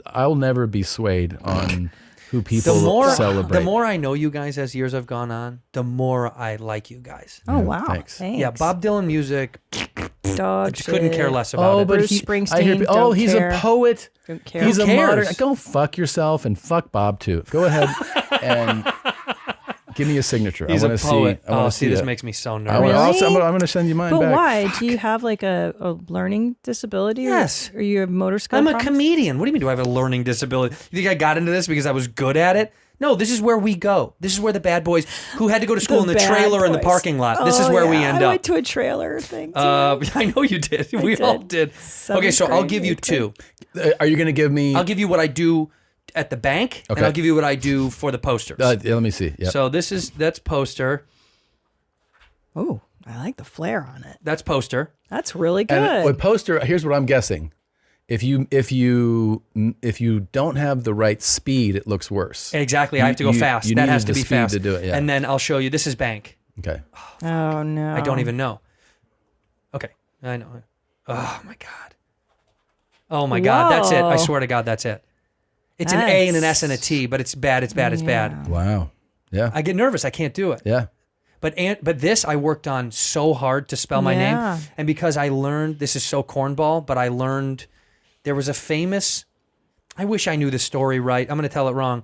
I'll never be swayed on who people celebrate. The more I know you guys as years have gone on, the more I like you guys. Oh, wow. Thanks. Yeah, Bob Dylan music. Dog couldn't care less about it. But Bruce Springsteen. He's a poet. Don't care. He's Who a cares? modern. Go fuck yourself and fuck Bob too. Go ahead and give me a signature. He's I a want to poet. see. I want to see this it. makes me so I nervous. wanna- I'm going to send you mine But back. why? Do you have like a learning disability? Yes. Or you have motor skill I'm a problems? comedian. What do you mean? Do I have a learning disability? You think I got into this because I was good at it? No, this is where we go. This is where the bad boys who had to go to school in the bad trailer in the boys. parking lot. This is where we end I up. went to a trailer thing too. I know you did. We all did. Okay, so I'll give you 2. Are you going to give me? I'll give you what I do at the bank, and I'll give you what I do for the posters. Let me see. Yep. So that's poster. Oh, I like the flare on it. That's poster. That's really good. And with poster, here's what I'm guessing. If you don't have the right speed, it looks worse. Exactly. I have to go fast. That has to be fast. To do it, yeah. And then I'll show you. This is bank. Okay. Oh no. I don't even know. Okay. I know. Oh my God. Oh my God. That's it. I swear to God, that's it. It's an A and an S and a T, but it's bad. It's bad. It's bad. Wow. Yeah. I get nervous. I can't do it. Yeah. But this I worked on so hard to spell my name. And because I learned, this is so cornball, but I learned there was a famous, I wish I knew the story right. I'm going to tell it wrong.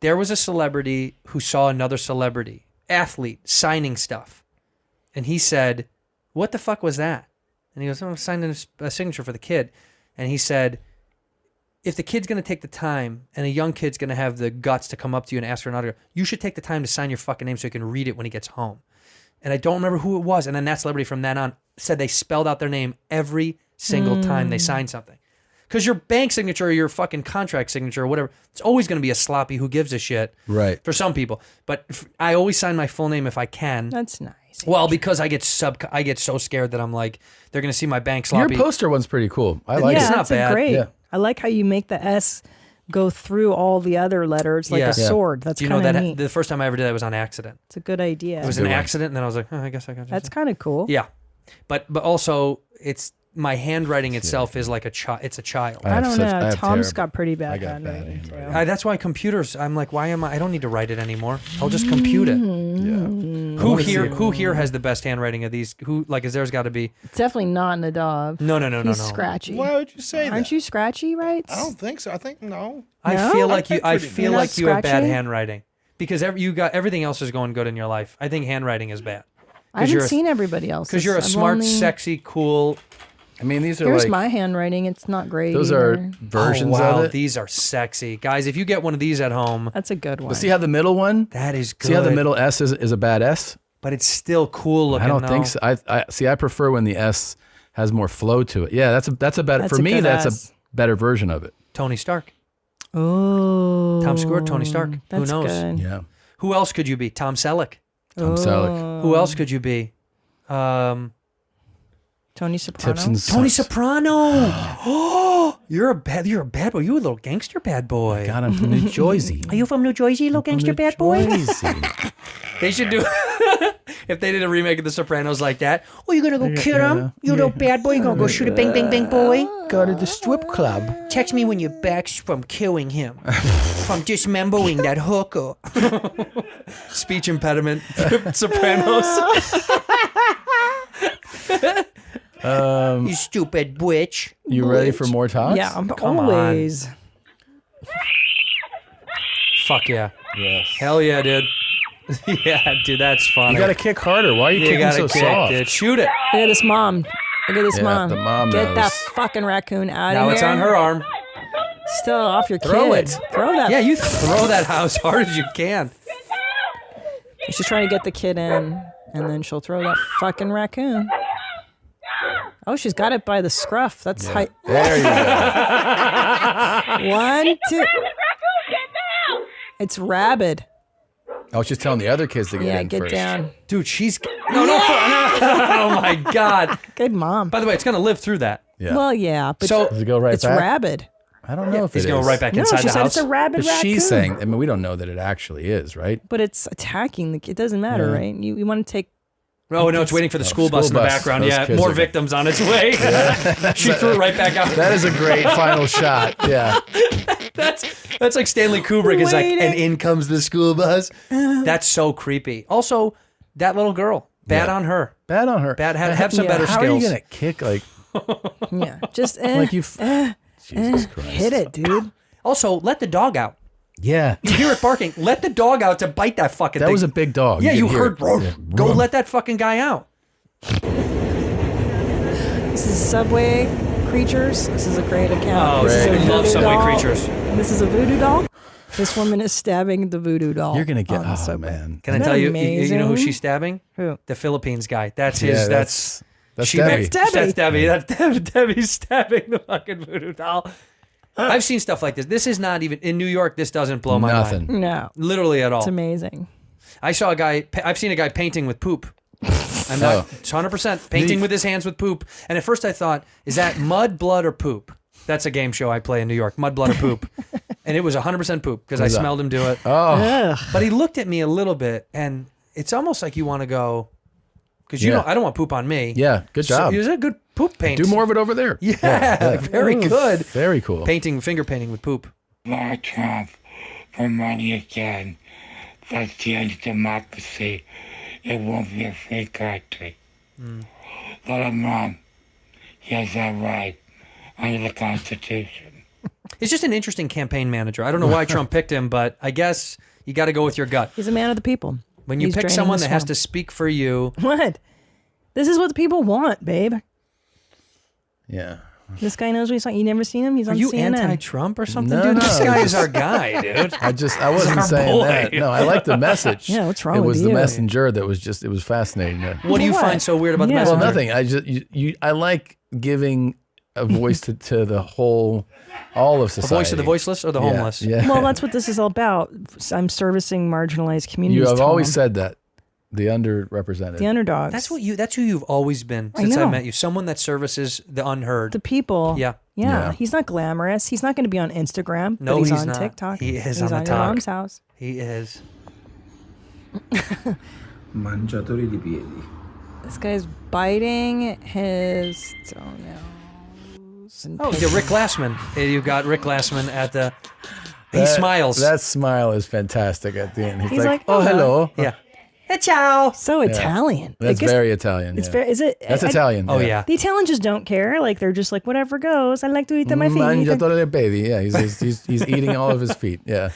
There was a celebrity who saw another celebrity, athlete, signing stuff. And he said, "What the fuck was that?" And he goes, "I'm signing a signature for the kid." And he said, "If the kid's going to take the time and a young kid's going to have the guts to come up to you and ask for an autograph, you should take the time to sign your fucking name so he can read it when he gets home." And I don't remember who it was. And then that celebrity from then on said they spelled out their name every single time they signed something. Because your bank signature or your fucking contract signature or whatever, it's always going to be a sloppy who gives a shit. Right. For some people. But I always sign my full name if I can. That's nice. Well, because I get so scared that I'm like, they're going to see my bank sloppy. Your poster one's pretty cool. I like it. It's not bad. Great. Yeah. I like how you make the S go through all the other letters like a sword. That's Do you know kind of that neat. the first time I ever did that was on accident. It's a good idea. It was an accident, and then I was like, oh, I guess I got That's kind of cool. Yeah. But also, it's my handwriting itself is like it's a child. I don't know. Tom's got pretty bad handwriting too. That's why computers. I'm like, why am I? I don't need to write it anymore. I'll just compute it. Mm. Yeah. Who here has the best handwriting of these? Who like? Is there's got to be? It's definitely not Nadav. No. He's scratchy. Why would you say that? Aren't you scratchy, right? I don't think so. I think no. I feel like you. I pretty feel good. like you have bad Scratchy? handwriting because you got everything else is going good in your life. I think handwriting is bad. I haven't seen everybody else. Because you're a smart, sexy, cool. I mean, these are Here's like my handwriting. It's not great. those either. are versions wow, of it. These are sexy, guys. If you get one of these at home, That's a good one. But see how the middle one? that is good. See how the middle S is a bad S? but it's still cool looking. I don't though. think so. I see. I prefer when the S has more flow to it. Yeah, that's a better. That's For a me, good that's S. a better version of it. Tony Stark. Oh, Tom Segura, Tony Stark. That's Who knows? good. Yeah. Who else could you be? Tom Selleck. Tom Selleck. Who else could you be? Tony Soprano. Tony Soprano. Oh, you're a bad boy. You a little gangster bad boy. God, I'm from New Jersey. Are you from New Jersey, little gangster bad boy? They should do if they did a remake of The Sopranos like that. Oh, you gonna go kill him? You little bad boy. You gonna go shoot a bang, bang, bang boy? Go to the strip club. Text me when you're back from killing him. From dismembering that hooker. Speech impediment. Sopranos. You stupid witch. You ready for more talks? Yeah, I'm Come always. Fuck yeah. Yes. Hell yeah, dude. Yeah, dude, that's funny. You got to kick harder. Why are you kicking so soft? Dude. Shoot it. Look at this mom. Look at this mom. The mom Get knows. that fucking raccoon out of here. Now it's on her arm. Still off your Throw kid. it. Throw that. Yeah, you throw that as hard as you can. She's trying to get the kid in, and then she'll throw that fucking raccoon. Oh, she's got it by the scruff. That's high. There you go. 1, 2. It's rabid. Oh, she's telling the other kids to get in get first. down. Dude, she's... No. Oh, my God. Good mom. By the way, it's going to live through that. Yeah. Well, yeah, but So- Does it go right it's back? rabid. I don't know if He's it going is. right back No, inside she the said house. it's a rabid But raccoon. she's saying, I mean, we don't know that it actually is, right? But it's attacking the kid. It doesn't matter, Yeah. right? You want to take... Oh, no, it's waiting for the school bus in the bus. background. Those Yeah, kids more are- victims on its way. She threw it right back out. That is a great final shot. Yeah. That's like Stanley Kubrick is like, and in comes the school bus. That's so creepy. Also, that little girl, bad on her. Bad on her. Bad. Have some better How skills. are you going to kick like... Yeah, just... Like you... Jesus Christ. Hit it, dude. Also, let the dog out. Yeah. You hear it barking. Let the dog out to bite that fucking That thing. was a big dog. Yeah, you could hear heard. it. Roar. Yeah. Go let that fucking guy out. This is Subway Creatures. This is a great account. Oh, This is a great. I love voodoo Subway doll. Creatures. This is a voodoo doll. This woman is stabbing the voodoo doll. You're going to get... on the Oh, subway. man. Can I Isn't tell that you? You know who amazing? she's stabbing? Who? The Philippines guy. That's Yeah, his. that's she Debbie. made- That's Debbie. That's Debbie's stabbing the fucking voodoo doll. I've seen stuff like this. This is not even in New York. This doesn't blow my Nothing. mind. No. Literally at all. It's amazing. I saw a guy. I've seen a guy painting with poop. I'm not 100% painting with his hands with poop. And at first I thought, is that mud, blood, or poop? That's a game show I play in New York. Mud, blood, or poop. And it was 100% poop because I What's that? smelled him do it. Oh. But he looked at me a little bit, and it's almost like you want to go, because you Yeah. know I don't want poop on me. Yeah, good job. So, is it a good poop paint? Do more of it over there. Yeah, very Ooh, good. Very cool. Finger painting with poop. More Trump for money again. That's the end of democracy. It won't be a free country. Let him run. He has that right under the Constitution. He's just an interesting campaign manager. I don't know why Trump picked him, but I guess you got to go with your gut. He's a man of the people. When you He's pick draining someone the that has swamp. to speak for you. What? This is what the people want, babe. Yeah. This guy knows what he's talking. You never seen him? He's Are on you CNN. anti-Trump or something, No, dude? no. This guy is our guy, dude. I wasn't our saying boy. that. No, I like the message. Yeah, what's wrong It with was the you? messenger that was just, it was fascinating. What do you find so weird about the Yeah. messenger? Well, nothing. I like giving a voice to the whole, all of The society. voice of the voiceless or the Yeah, homeless? Yeah. Well, that's what this is all about. I'm servicing marginalized communities. You have Tom. always said that. The underrepresented. The underdogs. That's who you've always been I since I know. met you. Someone that services the unheard. the people. Yeah. Yeah. He's not glamorous. He's not going to be on Instagram. No, but he's, he's on not. TikTok. He is he's on the your talk. mom's house. He is. Mangiatori di piedi. This guy's biting his toenails. and Oh, picking- yeah, Rick Glassman. You got Rick Glassman at the. He smiles. That smile is fantastic at the end. He's, He's like, like, oh, hello. Yeah. Hey, ciao. So Yeah. Italian. That's I guess very Italian. It's yeah. very. Is it? That's Italian. Oh, yeah. The Italians just don't care. Like they're just like whatever goes. I like to eat on my feet. Mangiatore di piedi. Yeah, he's eating all of his feet. Yeah.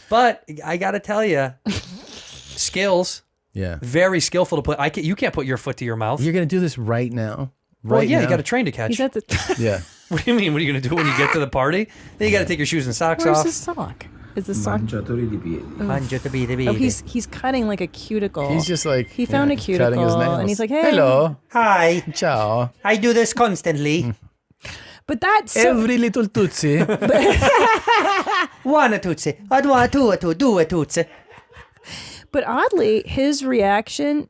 But I got to tell you, skills. Yeah. Very skillful to play. You can't put your foot to your mouth. You're gonna do this right now. Well, yeah, now? you got a train to catch. He's at the. Yeah. What do you mean? What are you going to do when you get to the party? Then you got to take your shoes and socks Where's off. his sock? Is the sock? Mangiatori di piedi. Mangiatori di Oh, piedi. he's cutting like a cuticle. He's just like he found a cutting cuticle his nails. and he's like, hey, hello, Hi. ciao. I do this constantly. But that's so, Every little tootsie. One a tootsie. I do a two, do a tootsie. But oddly, his reaction